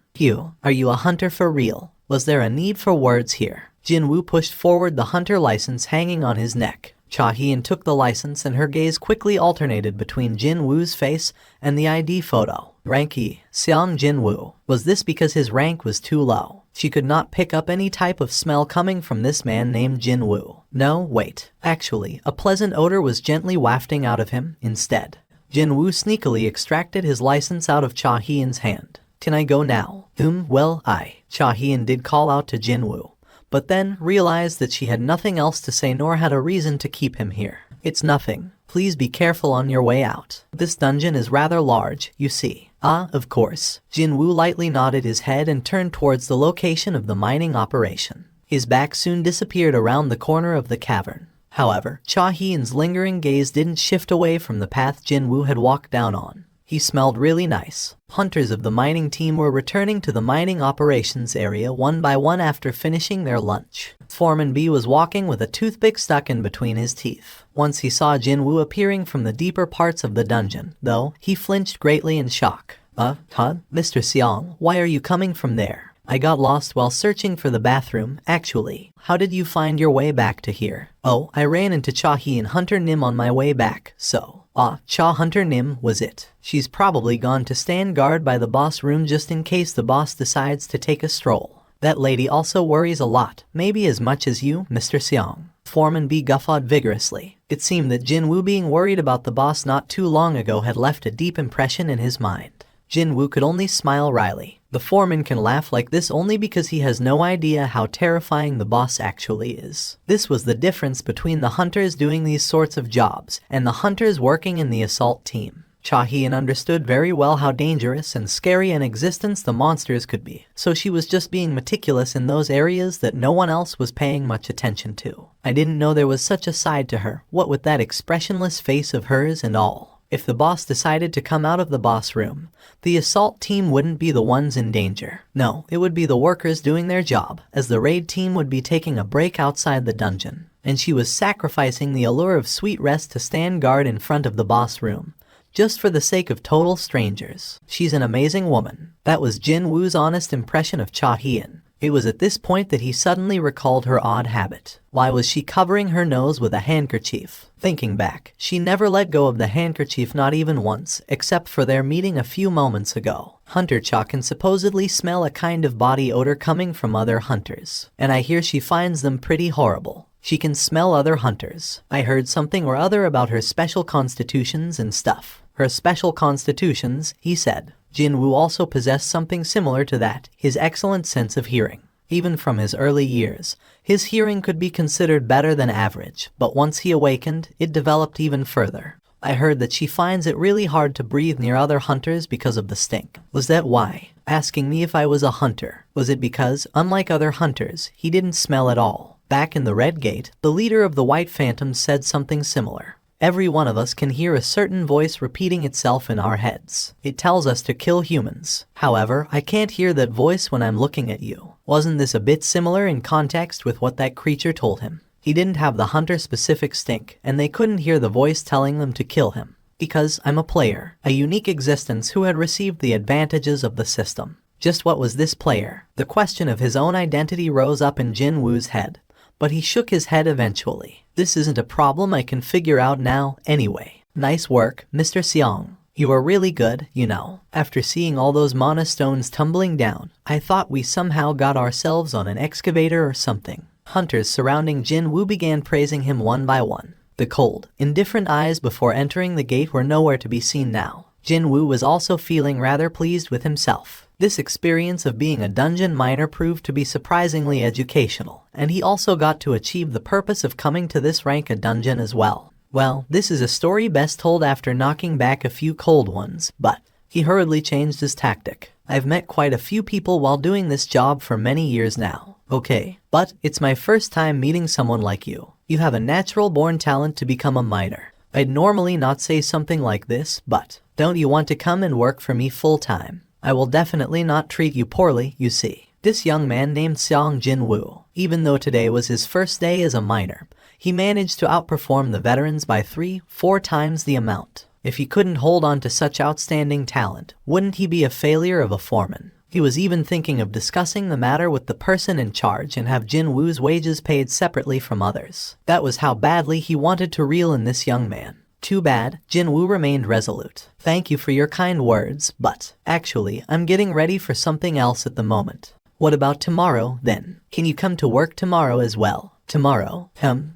Are you a hunter for real? Was there a need for words here? Jinwoo pushed forward the hunter license hanging on his neck. Cha-hee took the license and her gaze quickly alternated between Jinwoo's face and the ID photo. Ranky, Sung Jin-Woo. Was this because his rank was too low? She could not pick up any type of smell coming from this man named Jinwoo. No, wait. Actually, a pleasant odor was gently wafting out of him instead. Jinwoo sneakily extracted his license out of Cha-hee's hand. Can I go now? Well, Cha-hee did call out to Jinwoo, but then realized that she had nothing else to say nor had a reason to keep him here. It's nothing. Please be careful on your way out. This dungeon is rather large, you see. Of course. Jinwoo lightly nodded his head and turned towards the location of the mining operation. His back soon disappeared around the corner of the cavern. However, Cha-hee's lingering gaze didn't shift away from the path Jinwoo had walked down on. He smelled really nice. Hunters of the mining team were returning to the mining operations area one by one after finishing their lunch. Foreman B was walking with a toothpick stuck in between his teeth. Once he saw Jinwoo appearing from the deeper parts of the dungeon, though, he flinched greatly in shock. Mr. Seong, why are you coming from there? I got lost while searching for the bathroom, actually. How did you find your way back to here? Oh, I ran into Cha-hee and Hunter Nim on my way back, so... Cha Hunter Nim was it. She's probably gone to stand guard by the boss room just in case the boss decides to take a stroll. That lady also worries a lot, maybe as much as you, Mr. Seong. Foreman B guffawed vigorously. It seemed that Jinwoo being worried about the boss not too long ago had left a deep impression in his mind. Jinwoo could only smile wryly. The foreman can laugh like this only because he has no idea how terrifying the boss actually is. This was the difference between the hunters doing these sorts of jobs and the hunters working in the assault team. Cha-hee understood very well how dangerous and scary an existence the monsters could be, so she was just being meticulous in those areas that no one else was paying much attention to. I didn't know there was such a side to her, what with that expressionless face of hers and all. If the boss decided to come out of the boss room, the assault team wouldn't be the ones in danger. No, it would be the workers doing their job, as the raid team would be taking a break outside the dungeon. And she was sacrificing the allure of sweet rest to stand guard in front of the boss room, just for the sake of total strangers. She's an amazing woman. That was Jinwoo's honest impression of Cha-hee. It was at this point that he suddenly recalled her odd habit. Why was she covering her nose with a handkerchief? Thinking back, she never let go of the handkerchief, not even once, except for their meeting a few moments ago. Hunter Cha can supposedly smell a kind of body odor coming from other hunters, and I hear she finds them pretty horrible. She can smell other hunters. I heard something or other about her special constitutions and stuff. Her special constitutions, he said. Jinwoo also possessed something similar to that, his excellent sense of hearing. Even from his early years, his hearing could be considered better than average, but once he awakened, it developed even further. I heard that she finds it really hard to breathe near other hunters because of the stink. Was that why? Asking me if I was a hunter. Was it because, unlike other hunters, he didn't smell at all? Back in the Red Gate, the leader of the White Phantoms said something similar. Every one of us can hear a certain voice repeating itself in our heads. It tells us to kill humans. However, I can't hear that voice when I'm looking at you. Wasn't this a bit similar in context with what that creature told him? He didn't have the hunter-specific stink, and they couldn't hear the voice telling them to kill him. Because I'm a player, a unique existence who had received the advantages of the system. Just what was this player? The question of his own identity rose up in Jinwoo's head. But he shook his head eventually. This isn't a problem I can figure out now, anyway. Nice work, Mr. Seong. You are really good, you know. After seeing all those mana stones tumbling down, I thought we somehow got ourselves on an excavator or something. Hunters surrounding Jinwoo began praising him one by one. The cold, indifferent eyes before entering the gate were nowhere to be seen now. Jinwoo was also feeling rather pleased with himself. This experience of being a dungeon miner proved to be surprisingly educational, and he also got to achieve the purpose of coming to this rank a dungeon as well. Well, this is a story best told after knocking back a few cold ones, but he hurriedly changed his tactic. I've met quite a few people while doing this job for many years now. Okay, but it's my first time meeting someone like you. You have a natural-born talent to become a miner. I'd normally not say something like this, but don't you want to come and work for me full-time? I will definitely not treat you poorly, you see. This young man named Sung Jin-Woo, even though today was his first day as a miner, he managed to outperform the veterans by 3-4 times the amount. If he couldn't hold on to such outstanding talent, wouldn't he be a failure of a foreman? He was even thinking of discussing the matter with the person in charge and have Jinwoo's wages paid separately from others. That was how badly he wanted to reel in this young man. Too bad, Jinwoo remained resolute. Thank you for your kind words, but actually, I'm getting ready for something else at the moment. What about tomorrow, then? Can you come to work tomorrow as well? Tomorrow?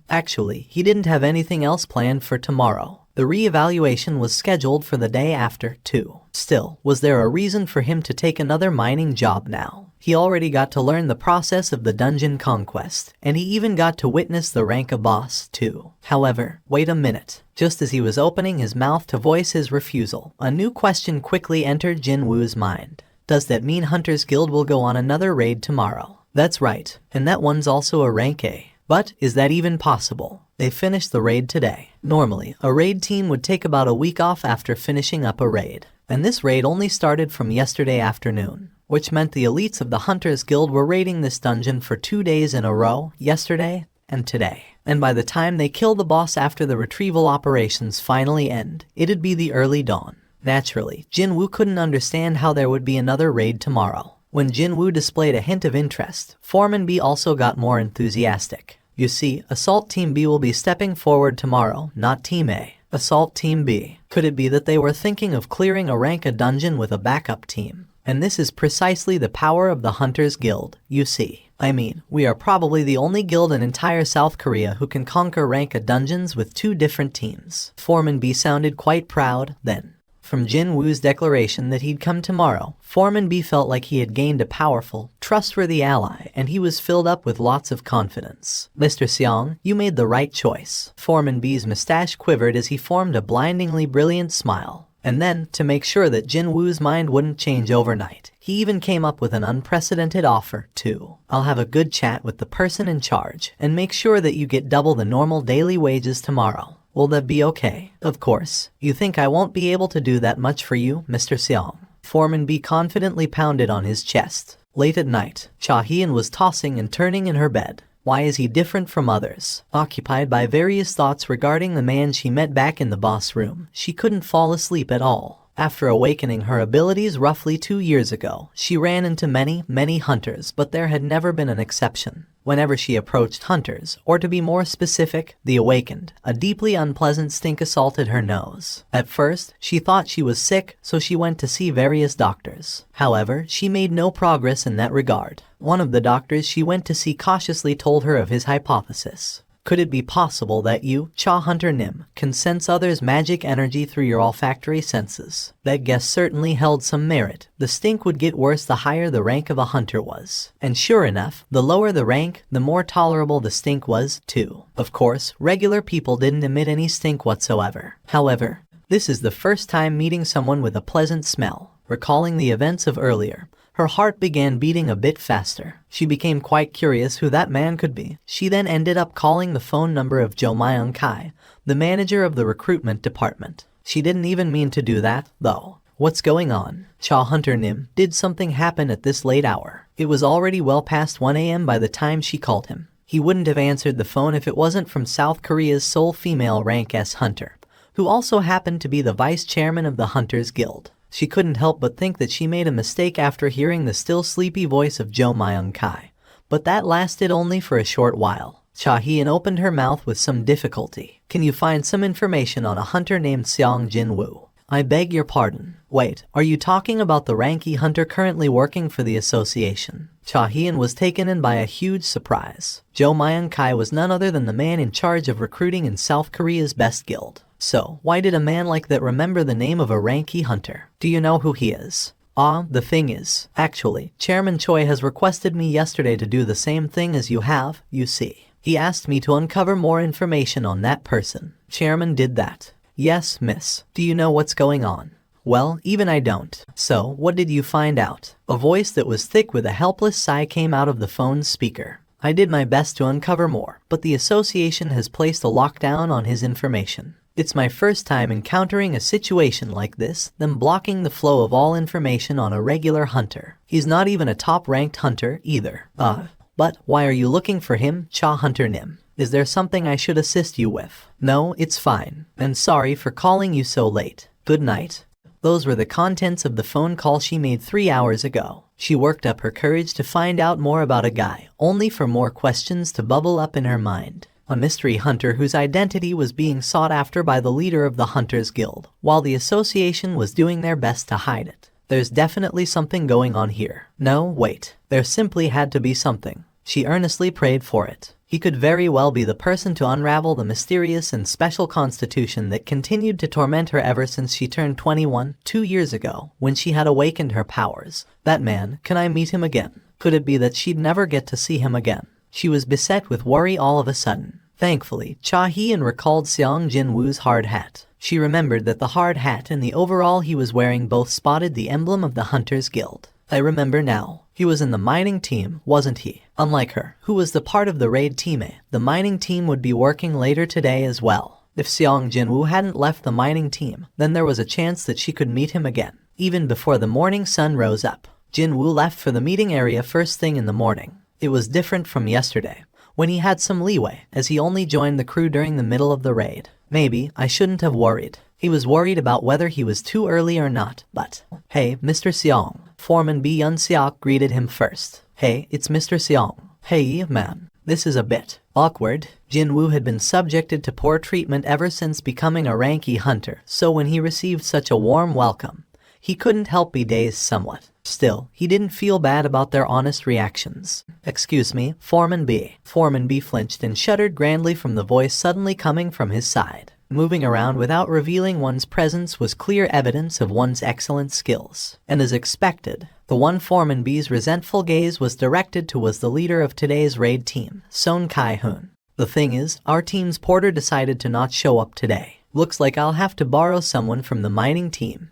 Actually, he didn't have anything else planned for tomorrow. The re-evaluation was scheduled for the day after, too. Still, was there a reason for him to take another mining job now? He already got to learn the process of the dungeon conquest, and he even got to witness the rank of boss, too. However, wait a minute. Just as he was opening his mouth to voice his refusal, a new question quickly entered Jinwoo's mind. Does that mean Hunter's Guild will go on another raid tomorrow? That's right, and that one's also a rank A. But is that even possible? They finished the raid today. Normally, a raid team would take about a week off after finishing up a raid. And this raid only started from yesterday afternoon, which meant the elites of the Hunters Guild were raiding this dungeon for 2 days in a row, yesterday and today. And by the time they kill the boss after the retrieval operations finally end, it'd be the early dawn. Naturally, Jinwoo couldn't understand how there would be another raid tomorrow. When Jinwoo displayed a hint of interest, Foreman B also got more enthusiastic. You see, Assault Team B will be stepping forward tomorrow, not Team A. Assault Team B. Could it be that they were thinking of clearing a rank a dungeon with a backup team? And this is precisely the power of the Hunters Guild, you see. I mean, we are probably the only guild in entire South Korea who can conquer rank a dungeons with 2 different teams. Foreman B sounded quite proud, then. From Jinwoo's declaration that he'd come tomorrow, Foreman B felt like he had gained a powerful, trustworthy ally, and he was filled up with lots of confidence. Mr. Seong, you made the right choice. Foreman B's mustache quivered as he formed a blindingly brilliant smile. And then, to make sure that Jinwoo's mind wouldn't change overnight, he even came up with an unprecedented offer, too. I'll have a good chat with the person in charge, and make sure that you get double the normal daily wages tomorrow. Will that be okay? Of course. You think I won't be able to do that much for you, Mr. Seong? Foreman B confidently pounded on his chest. Late at night, Cha Hyun was tossing and turning in her bed. Why is he different from others? Occupied by various thoughts regarding the man she met back in the boss room, she couldn't fall asleep at all. After awakening her abilities roughly 2 years ago, she ran into many hunters, but there had never been an exception. Whenever she approached hunters, or to be more specific, the awakened, a deeply unpleasant stink assaulted her nose. At first, she thought she was sick, so she went to see various doctors. However, she made no progress in that regard. One of the doctors she went to see cautiously told her of his hypothesis. Could it be possible that you, Cha Hunter Nim, can sense others' magic energy through your olfactory senses? That guess certainly held some merit. The stink would get worse the higher the rank of a hunter was. And sure enough, the lower the rank, the more tolerable the stink was, too. Of course, regular people didn't emit any stink whatsoever. However, this is the first time meeting someone with a pleasant smell. Recalling the events of earlier, her heart began beating a bit faster. She became quite curious who that man could be. She then ended up calling the phone number of Jo Myung-kai, the manager of the recruitment department. She didn't even mean to do that, though. What's going on? Cha Hunter Nim, did something happen at this late hour? It was already well past 1 a.m. by the time she called him. He wouldn't have answered the phone if it wasn't from South Korea's sole female rank S hunter, who also happened to be the vice chairman of the Hunters Guild. She couldn't help but think that she made a mistake after hearing the still sleepy voice of Jo Myung-kai. But that lasted only for a short while. Cha Hyun opened her mouth with some difficulty. Can you find some information on a hunter named Sung Jin-Woo? I beg your pardon. Wait, are you talking about the Ranky hunter currently working for the association? Cha Hyun was taken in by a huge surprise. Jo Myung-kai was none other than the man in charge of recruiting in South Korea's best guild. So, why did a man like that remember the name of a Ranky hunter? Do you know who he is? The thing is, actually, Chairman Choi has requested me yesterday to do the same thing as you have, you see. He asked me to uncover more information on that person. Chairman did that. Yes, miss. Do you know what's going on? Well, even I don't. So, what did you find out? A voice that was thick with a helpless sigh came out of the phone's speaker. I did my best to uncover more, but the association has placed a lockdown on his information. It's my first time encountering a situation like this, them blocking the flow of all information on a regular hunter. He's not even a top-ranked hunter either. But why are you looking for him, Cha Hunter Nim? Is there something I should assist you with? No, it's fine. And sorry for calling you so late. Good night. Those were the contents of the phone call she made 3 hours ago. She worked up her courage to find out more about a guy, only for more questions to bubble up in her mind. A mystery hunter whose identity was being sought after by the leader of the Hunters Guild, while the association was doing their best to hide it. There's definitely something going on here. No, wait. There simply had to be something. She earnestly prayed for it. He could very well be the person to unravel the mysterious and special constitution that continued to torment her ever since she turned 21, 2 years ago, when she had awakened her powers. That man, can I meet him again? Could it be that she'd never get to see him again? She was beset with worry all of a sudden. Thankfully, Cha Hyun recalled Sung Jin-Woo's hard hat. She remembered that the hard hat and the overall he was wearing both spotted the emblem of the Hunters Guild. I remember now. He was in the mining team, wasn't he? Unlike her, who was the part of the raid team, the mining team would be working later today as well. If Sung Jin-Woo hadn't left the mining team, then there was a chance that she could meet him again, even before the morning sun rose up. Jinwoo left for the meeting area first thing in the morning. It was different from yesterday, when he had some leeway, as he only joined the crew during the middle of the raid. Maybe I shouldn't have worried. He was worried about whether he was too early or not, but... Hey, Mr. Seong. Foreman B. Yun-seok greeted him first. Hey, it's Mr. Seong. Hey, man. This is a bit awkward. Jinwoo had been subjected to poor treatment ever since becoming a Ranky hunter, so when he received such a warm welcome, he couldn't help be dazed somewhat. Still, he didn't feel bad about their honest reactions. Excuse me, Foreman B. Foreman B flinched and shuddered grandly from the voice suddenly coming from his side. Moving around without revealing one's presence was clear evidence of one's excellent skills. And as expected, the one Foreman B's resentful gaze was directed to was the leader of today's raid team, Son Kai-hoon. The thing is, our team's porter decided to not show up today. Looks like I'll have to borrow someone from the mining team.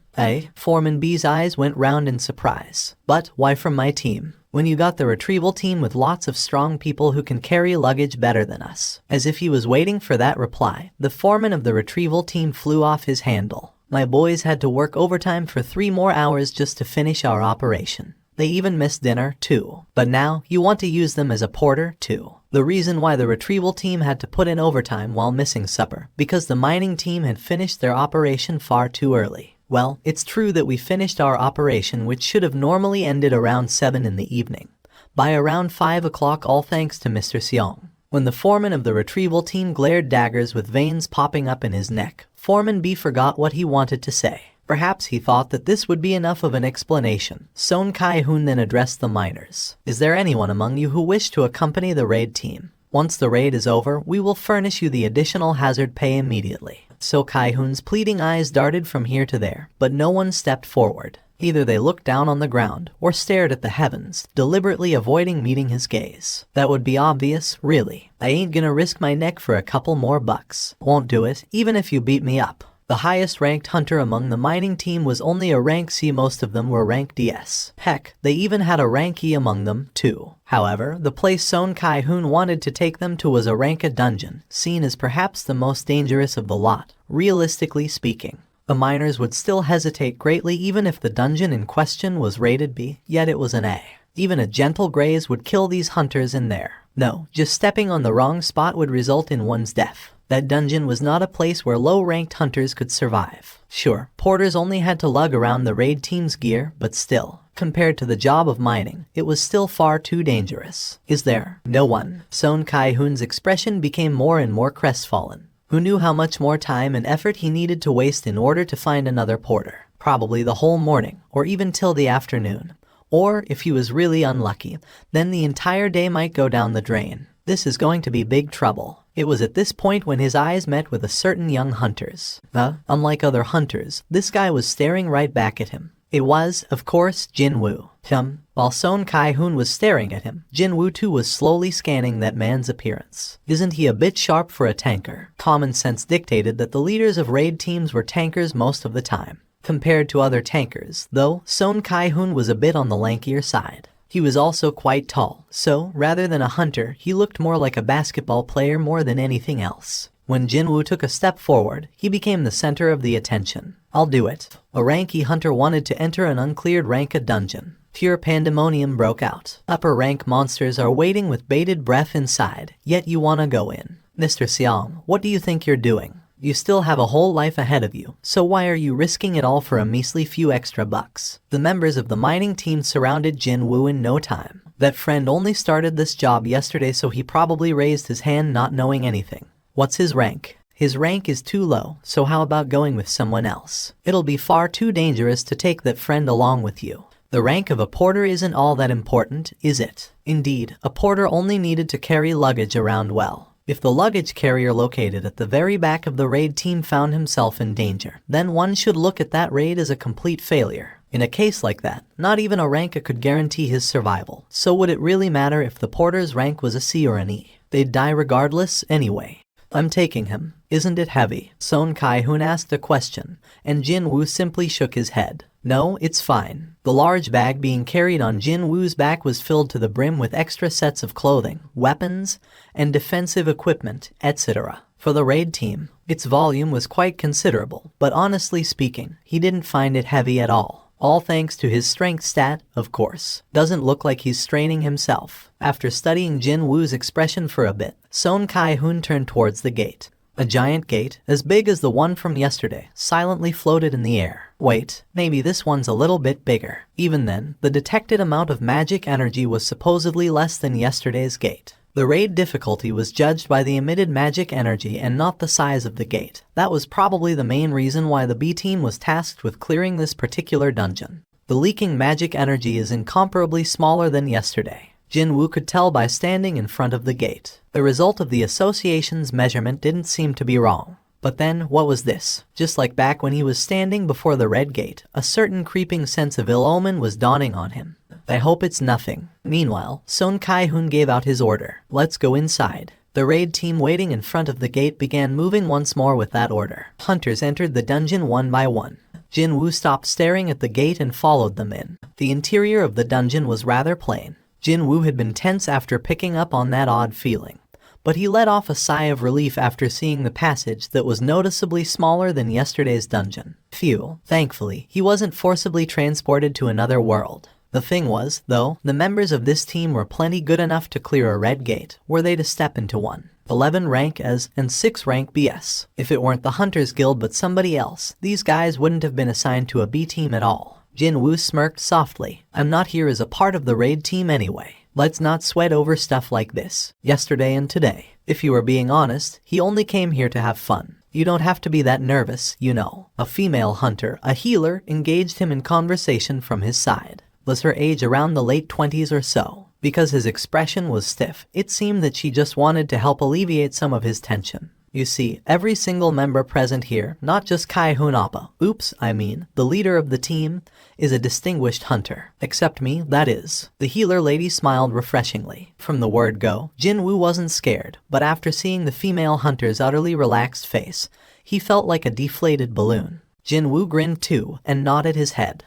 Foreman B's eyes went round in surprise. But why from my team? When you got the retrieval team with lots of strong people who can carry luggage better than us. As if he was waiting for that reply, the foreman of the retrieval team flew off his handle. My boys had to work overtime for 3 more hours just to finish our operation. They even missed dinner, too. But now, you want to use them as a porter, too. The reason why the retrieval team had to put in overtime while missing supper, because the mining team had finished their operation far too early. Well, it's true that we finished our operation, which should have normally ended around 7 in the evening, by around 5 o'clock, all thanks to Mr. Seong. When the foreman of the retrieval team glared daggers with veins popping up in his neck, Foreman B forgot what he wanted to say. Perhaps he thought that this would be enough of an explanation. Son Kai-hoon then addressed the miners. Is there anyone among you who wish to accompany the raid team? Once the raid is over, we will furnish you the additional hazard pay immediately. So Kai-hoon's pleading eyes darted from here to there, but no one stepped forward. Either they looked down on the ground, or stared at the heavens, deliberately avoiding meeting his gaze. That would be obvious, really. I ain't gonna risk my neck for a couple more bucks. Won't do it, even if you beat me up. The highest ranked hunter among the mining team was only a rank C. Most of them were rank DS. Heck, they even had a rank E among them, too. However, the place Son Kai-hoon wanted to take them to was a rank A dungeon, seen as perhaps the most dangerous of the lot, realistically speaking. The miners would still hesitate greatly even if the dungeon in question was rated B, yet it was an A. Even a gentle graze would kill these hunters in there. No, just stepping on the wrong spot would result in one's death. That dungeon was not a place where low-ranked hunters could survive. Sure, porters only had to lug around the raid team's gear, but still, compared to the job of mining, it was still far too dangerous. Is there no one? Son Kai-hoon's expression became more and more crestfallen. who knew how much more time and effort he needed to waste in order to find another porter, probably the whole morning, or even till the afternoon. Or, if he was really unlucky, then the entire day might go down the drain. This is going to be big trouble. It was at this point when his eyes met with a certain young hunter's. Unlike other hunters, this guy was staring right back at him. It was, of course, Jinwoo. While Son Kai-hoon was staring at him, Jinwoo too was slowly scanning that man's appearance. Isn't he a bit sharp for a tanker? Common sense dictated that the leaders of raid teams were tankers most of the time. Compared to other tankers, though, Son Kai-hoon was a bit on the lankier side. He was also quite tall, so, rather than a hunter, he looked more like a basketball player more than anything else. When Jinwoo took a step forward, he became the center of the attention. I'll do it. A ranky hunter wanted to enter an uncleared rank dungeon. Pure pandemonium broke out. Upper rank monsters are waiting with bated breath inside, yet you wanna go in. Mr. Seong, what do you think you're doing? You still have a whole life ahead of you, so why are you risking it all for a measly few extra bucks? The members of the mining team surrounded Jinwoo in no time. That friend only started this job yesterday, so he probably raised his hand not knowing anything. What's his rank? His rank is too low, so how about going with someone else? It'll be far too dangerous to take that friend along with you. The rank of a porter isn't all that important, is it? Indeed, a porter only needed to carry luggage around well. If the luggage carrier located at the very back of the raid team found himself in danger, then one should look at that raid as a complete failure. In a case like that, not even a rank could guarantee his survival, so would it really matter if the porter's rank was a C or an E? They'd die regardless anyway. I'm taking him. Isn't it heavy? Son Kai-hoon asked a question, and Jinwoo simply shook his head. No, it's fine. The large bag being carried on Jinwoo's back was filled to the brim with extra sets of clothing, weapons, and defensive equipment, etc. For the raid team, its volume was quite considerable, but honestly speaking, he didn't find it heavy at all. All thanks to his strength stat, of course. Doesn't look like he's straining himself. After studying Jinwoo's expression for a bit, Son Kai-hoon turned towards the gate. A giant gate, as big as the one from yesterday, silently floated in the air. Wait, maybe this one's a little bit bigger. Even then, the detected amount of magic energy was supposedly less than yesterday's gate. The raid difficulty was judged by the emitted magic energy and not the size of the gate. That was probably the main reason why the B team was tasked with clearing this particular dungeon. The leaking magic energy is incomparably smaller than yesterday. Jinwoo could tell by standing in front of the gate. The result of the association's measurement didn't seem to be wrong. But then, what was this? Just like back when he was standing before the red gate, a certain creeping sense of ill omen was dawning on him. I hope it's nothing. Meanwhile, Son Kai-hoon gave out his order. Let's go inside. The raid team waiting in front of the gate began moving once more with that order. Hunters entered the dungeon one by one. Jinwoo stopped staring at the gate and followed them in. The interior of the dungeon was rather plain. Jinwoo had been tense after picking up on that odd feeling, but he let off a sigh of relief after seeing the passage that was noticeably smaller than yesterday's dungeon. Phew, thankfully, he wasn't forcibly transported to another world. The thing was, though, the members of this team were plenty good enough to clear a red gate, were they to step into one. 11 rank as and 6 rank BS. If it weren't the Hunters Guild but somebody else, these guys wouldn't have been assigned to a B team at all. Jinwoo smirked softly. I'm not here as a part of the raid team anyway. Let's not sweat over stuff like this. Yesterday and today. If you were being honest, he only came here to have fun. You don't have to be that nervous, you know. A female hunter, a healer, engaged him in conversation from his side. Was her age around the late 20s or so? Because his expression was stiff, it seemed that she just wanted to help alleviate some of his tension. You see, every single member present here, not just Kai-hoon Appa, the leader of the team, is a distinguished hunter. Except me, that is. The healer lady smiled refreshingly. From the word go, Jinwoo wasn't scared, but after seeing the female hunter's utterly relaxed face, he felt like a deflated balloon. Jinwoo grinned too, and nodded his head.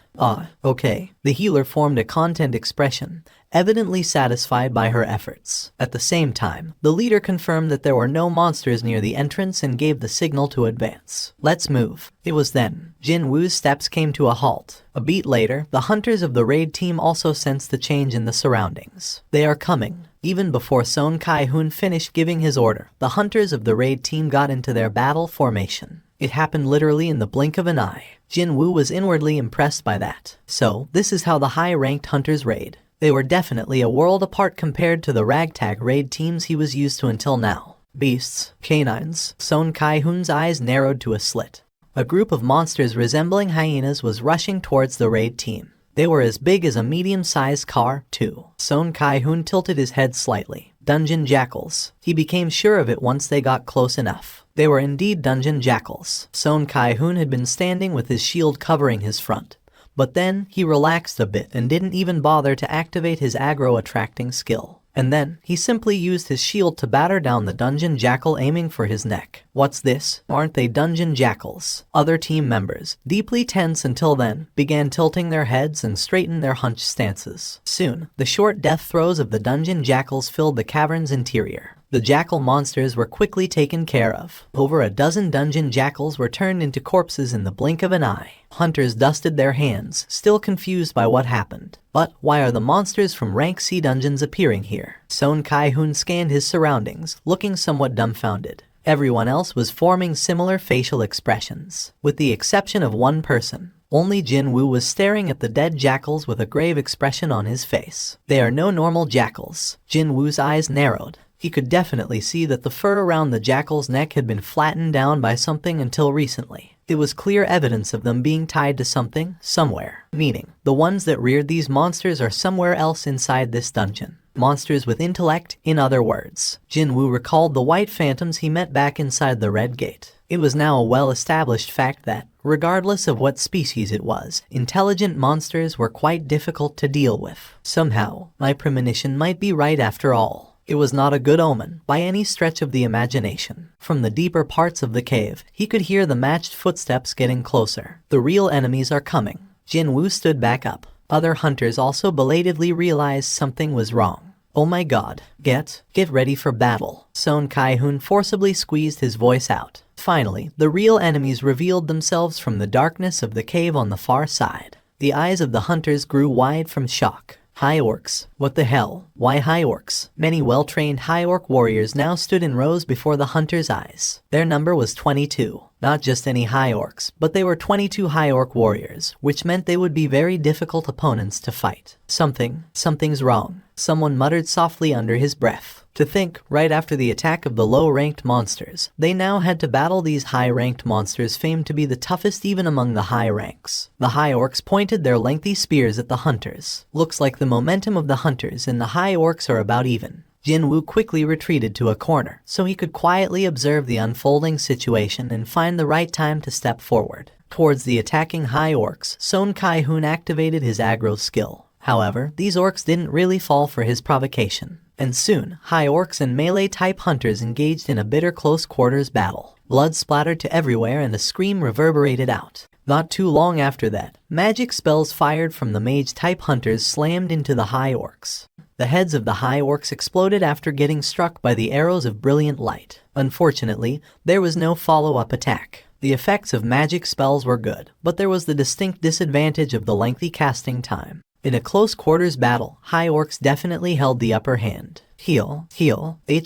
Okay. The healer formed a content expression, evidently satisfied by her efforts. At the same time, the leader confirmed that there were no monsters near the entrance and gave the signal to advance. Let's move. It was then Jinwoo's steps came to a halt. A beat later, the hunters of the raid team also sensed the change in the surroundings. They are coming. Even before Son Kai-hoon finished giving his order, the hunters of the raid team got into their battle formation. It happened literally in the blink of an eye. Jinwoo was inwardly impressed by that. So, this is how the high-ranked hunters raid. They were definitely a world apart compared to the ragtag raid teams he was used to until now. Beasts, canines. Son Kai-hoon's eyes narrowed to a slit. A group of monsters resembling hyenas was rushing towards the raid team. They were as big as a medium-sized car, too. Son Kai-hoon tilted his head slightly. Dungeon jackals. He became sure of it once they got close enough. They were indeed dungeon jackals. Son Kai-hoon had been standing with his shield covering his front. But then, he relaxed a bit and didn't even bother to activate his aggro-attracting skill. And then, he simply used his shield to batter down the dungeon jackal aiming for his neck. What's this? Aren't they dungeon jackals? Other team members, deeply tense until then, began tilting their heads and straightened their hunched stances. Soon, the short death throes of the dungeon jackals filled the cavern's interior. The jackal monsters were quickly taken care of. Over a dozen dungeon jackals were turned into corpses in the blink of an eye. Hunters dusted their hands, still confused by what happened. But why are the monsters from Rank C dungeons appearing here? Son Kai-hoon scanned his surroundings, looking somewhat dumbfounded. Everyone else was forming similar facial expressions. With the exception of one person, only Jinwoo was staring at the dead jackals with a grave expression on his face. They are no normal jackals. Jinwoo's eyes narrowed. He could definitely see that the fur around the jackal's neck had been flattened down by something until recently. It was clear evidence of them being tied to something, somewhere. Meaning, the ones that reared these monsters are somewhere else inside this dungeon. Monsters with intellect, in other words. Jinwoo recalled the white phantoms he met back inside the Red Gate. It was now a well-established fact that, regardless of what species it was, intelligent monsters were quite difficult to deal with. Somehow, my premonition might be right after all. It was not a good omen, by any stretch of the imagination. From the deeper parts of the cave, he could hear the matched footsteps getting closer. The real enemies are coming. Jinwoo stood back up. Other hunters also belatedly realized something was wrong. Oh my god. Get ready for battle. Son Kai-hoon forcibly squeezed his voice out. Finally, the real enemies revealed themselves from the darkness of the cave on the far side. The eyes of the hunters grew wide from shock. High orcs. What the hell? Why high orcs? Many well-trained high orc warriors now stood in rows before the hunters' eyes. Their number was 22. Not just any high orcs, but they were 22 high orc warriors, which meant they would be very difficult opponents to fight. Something's wrong. Someone muttered softly under his breath. To think, right after the attack of the low-ranked monsters, they now had to battle these high-ranked monsters famed to be the toughest even among the high ranks. The high orcs pointed their lengthy spears at the hunters. Looks like the momentum of the hunters and the high orcs are about even. Jinwoo quickly retreated to a corner, so he could quietly observe the unfolding situation and find the right time to step forward. Towards the attacking high orcs, Son Kai-hoon activated his aggro skill. However, these orcs didn't really fall for his provocation. And soon, high orcs and melee-type hunters engaged in a bitter close-quarters battle. Blood splattered to everywhere and a scream reverberated out. Not too long after that, magic spells fired from the mage-type hunters slammed into the high orcs. The heads of the high orcs exploded after getting struck by the arrows of brilliant light. Unfortunately, there was no follow-up attack. The effects of magic spells were good, but there was the distinct disadvantage of the lengthy casting time. In a close-quarters battle, high orcs definitely held the upper hand. Heal,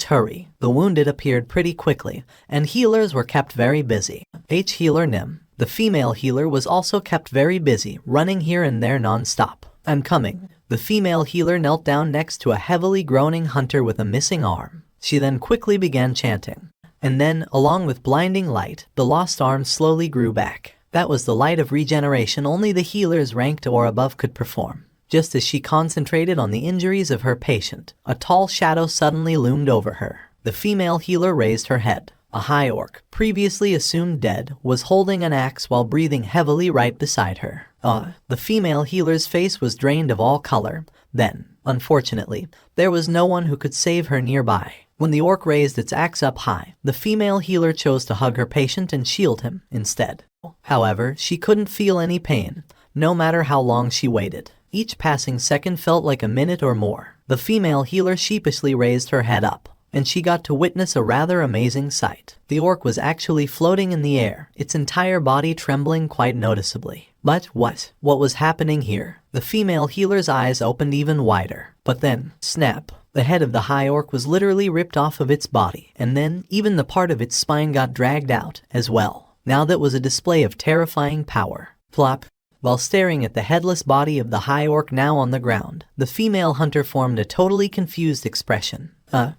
hurry. The wounded appeared pretty quickly, and healers were kept very busy. Healer Nim. The female healer was also kept very busy, running here and there non-stop. I'm coming. The female healer knelt down next to a heavily groaning hunter with a missing arm. She then quickly began chanting. And then, along with blinding light, the lost arm slowly grew back. That was the light of regeneration only the healers ranked or above could perform. Just as she concentrated on the injuries of her patient, a tall shadow suddenly loomed over her. The female healer raised her head. A high orc, previously assumed dead, was holding an axe while breathing heavily right beside her. The female healer's face was drained of all color. Then, unfortunately, there was no one who could save her nearby. When the orc raised its axe up high, the female healer chose to hug her patient and shield him instead. However, she couldn't feel any pain, no matter how long she waited. Each passing second felt like a minute or more. The female healer sheepishly raised her head up, and she got to witness a rather amazing sight. The orc was actually floating in the air, its entire body trembling quite noticeably. But what was happening here? The female healer's eyes opened even wider. But then, snap. The head of the high orc was literally ripped off of its body, and then even the part of its spine got dragged out as well. Now that was a display of terrifying power. Plop. While staring at the headless body of the high orc now on the ground, the female hunter formed a totally confused expression.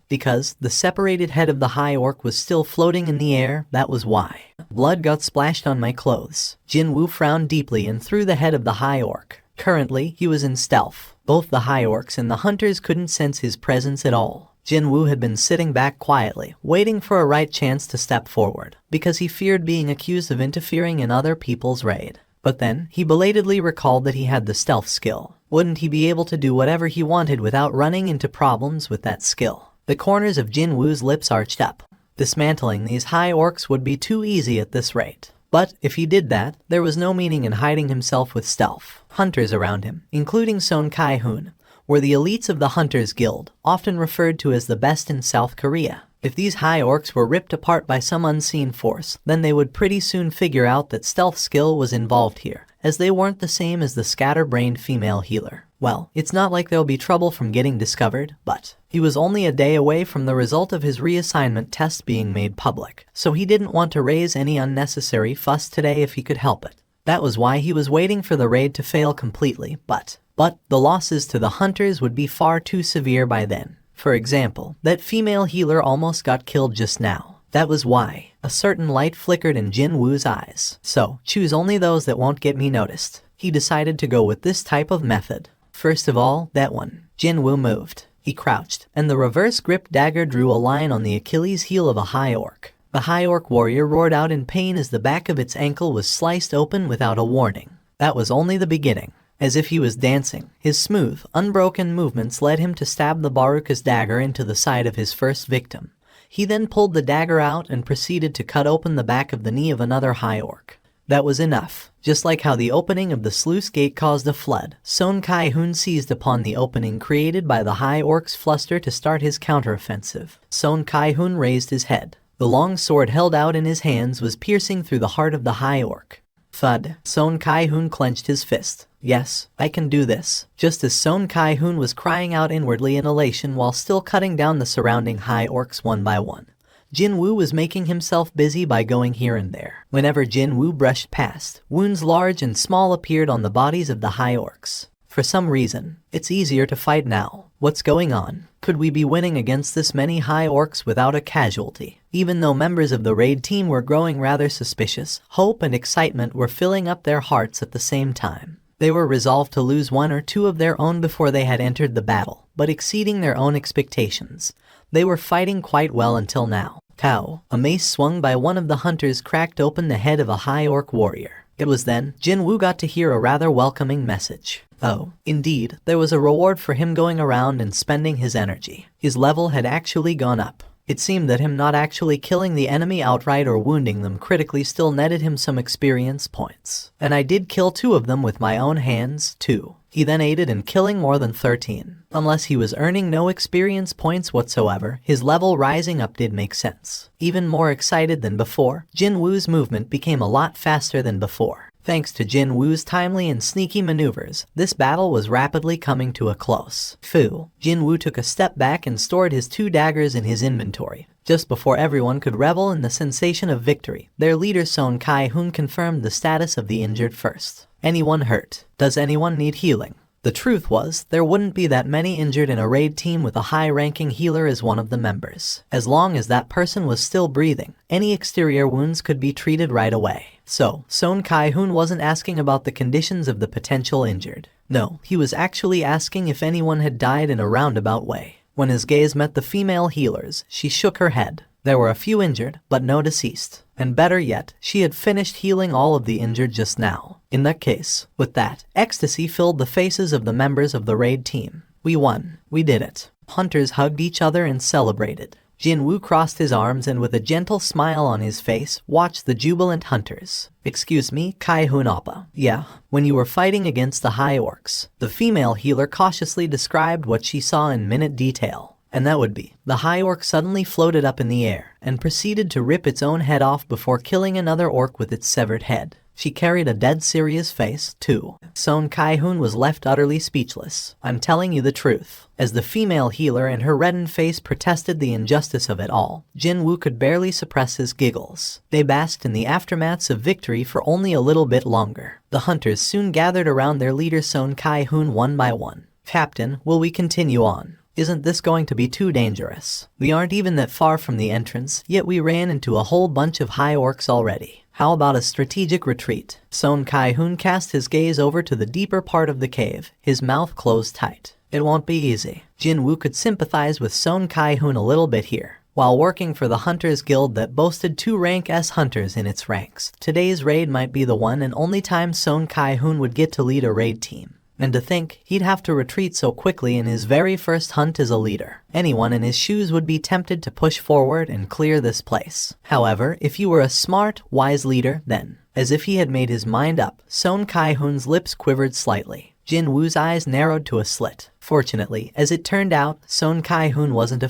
Because the separated head of the high orc was still floating in the air, that was why. Blood got splashed on my clothes. Jinwoo frowned deeply and threw the head of the high orc. Currently, he was in stealth. Both the high orcs and the hunters couldn't sense his presence at all. Jinwoo had been sitting back quietly, waiting for a right chance to step forward, because he feared being accused of interfering in other people's raid. But then, he belatedly recalled that he had the stealth skill. Wouldn't he be able to do whatever he wanted without running into problems with that skill? The corners of Jinwoo's lips arched up. Dismantling these high orcs would be too easy at this rate. But if he did that, there was no meaning in hiding himself with stealth. Hunters around him, including Son Kai-hoon, were the elites of the Hunters Guild, often referred to as the best in South Korea. If these high orcs were ripped apart by some unseen force, then they would pretty soon figure out that stealth skill was involved here, as they weren't the same as the scatterbrained female healer. Well, it's not like there'll be trouble from getting discovered, but he was only a day away from the result of his reassignment test being made public, so he didn't want to raise any unnecessary fuss today if he could help it. That was why he was waiting for the raid to fail completely, but the losses to the hunters would be far too severe by then. For example, that female healer almost got killed just now. That was why. A certain light flickered in Jinwoo's eyes. So, choose only those that won't get me noticed. He decided to go with this type of method. First of all, that one. Jinwoo moved. He crouched, and the reverse grip dagger drew a line on the Achilles heel of a high orc. The high orc warrior roared out in pain as the back of its ankle was sliced open without a warning. That was only the beginning. As if he was dancing, his smooth, unbroken movements led him to stab the Baruka's dagger into the side of his first victim. He then pulled the dagger out and proceeded to cut open the back of the knee of another high orc. That was enough. Just like how the opening of the sluice gate caused a flood, Son Kai-hoon seized upon the opening created by the high orc's fluster to start his counteroffensive. Son Kai-hoon raised his head. The long sword held out in his hands was piercing through the heart of the high orc. Thud. Son Kai-hoon clenched his fist. Yes, I can do this. Just as Son Kai-hoon was crying out inwardly in elation while still cutting down the surrounding high orcs one by one, Jinwoo was making himself busy by going here and there. Whenever Jinwoo brushed past, wounds large and small appeared on the bodies of the high orcs. For some reason, it's easier to fight now. What's going on? Could we be winning against this many high orcs without a casualty? Even though members of the raid team were growing rather suspicious, hope and excitement were filling up their hearts at the same time. They were resolved to lose one or two of their own before they had entered the battle, but exceeding their own expectations. They were fighting quite well until now. Tao, a mace swung by one of the hunters, cracked open the head of a high orc warrior. It was then Jinwoo got to hear a rather welcoming message. Oh, indeed, there was a reward for him going around and spending his energy. His level had actually gone up. It seemed that him not actually killing the enemy outright or wounding them critically still netted him some experience points. And I did kill 2 of them with my own hands, too. He then aided in killing more than 13. Unless he was earning no experience points whatsoever, his level rising up did make sense. Even more excited than before, Jinwoo's movement became a lot faster than before. Thanks to Jinwoo's timely and sneaky maneuvers, this battle was rapidly coming to a close. Jinwoo took a step back and stored his 2 daggers in his inventory. Just before everyone could revel in the sensation of victory, their leader Son Kai-hoon confirmed the status of the injured first. Anyone hurt? Does anyone need healing? The truth was, there wouldn't be that many injured in a raid team with a high-ranking healer as one of the members. As long as that person was still breathing, any exterior wounds could be treated right away. So, Son Kai-hoon wasn't asking about the conditions of the potential injured. No, he was actually asking if anyone had died in a roundabout way. When his gaze met the female healers, she shook her head. There were a few injured, but no deceased. And better yet, she had finished healing all of the injured just now. In that case, with that, ecstasy filled the faces of the members of the raid team. We won. We did it. Hunters hugged each other and celebrated. Jinwoo crossed his arms and with a gentle smile on his face, watched the jubilant hunters. Excuse me, Kai-hoon oppa. Yeah, when you were fighting against the high orcs. The female healer cautiously described what she saw in minute detail. And that would be, the high orc suddenly floated up in the air and proceeded to rip its own head off before killing another orc with its severed head. She carried a dead serious face, too. Sung Kai-hoon was left utterly speechless. I'm telling you the truth. As the female healer and her reddened face protested the injustice of it all, Jinwoo could barely suppress his giggles. They basked in the aftermaths of victory for only a little bit longer. The hunters soon gathered around their leader Sung Kai-hoon one by one. Captain, will we continue on? Isn't this going to be too dangerous? We aren't even that far from the entrance, yet we ran into a whole bunch of high orcs already. How about a strategic retreat? Sung Kai-hoon cast his gaze over to the deeper part of the cave, his mouth closed tight. It won't be easy. Jinwoo could sympathize with Sung Kai-hoon a little bit here. While working for the Hunters Guild that boasted 2 rank S hunters in its ranks, today's raid might be the one and only time Sung Kai-hoon would get to lead a raid team. And to think, he'd have to retreat so quickly in his very first hunt as a leader. Anyone in his shoes would be tempted to push forward and clear this place. However, if you were a smart, wise leader, then, as if he had made his mind up, Sung Kai-hoon's lips quivered slightly. Jinwoo's eyes narrowed to a slit. Fortunately, as it turned out, Sung Kai-hoon wasn't a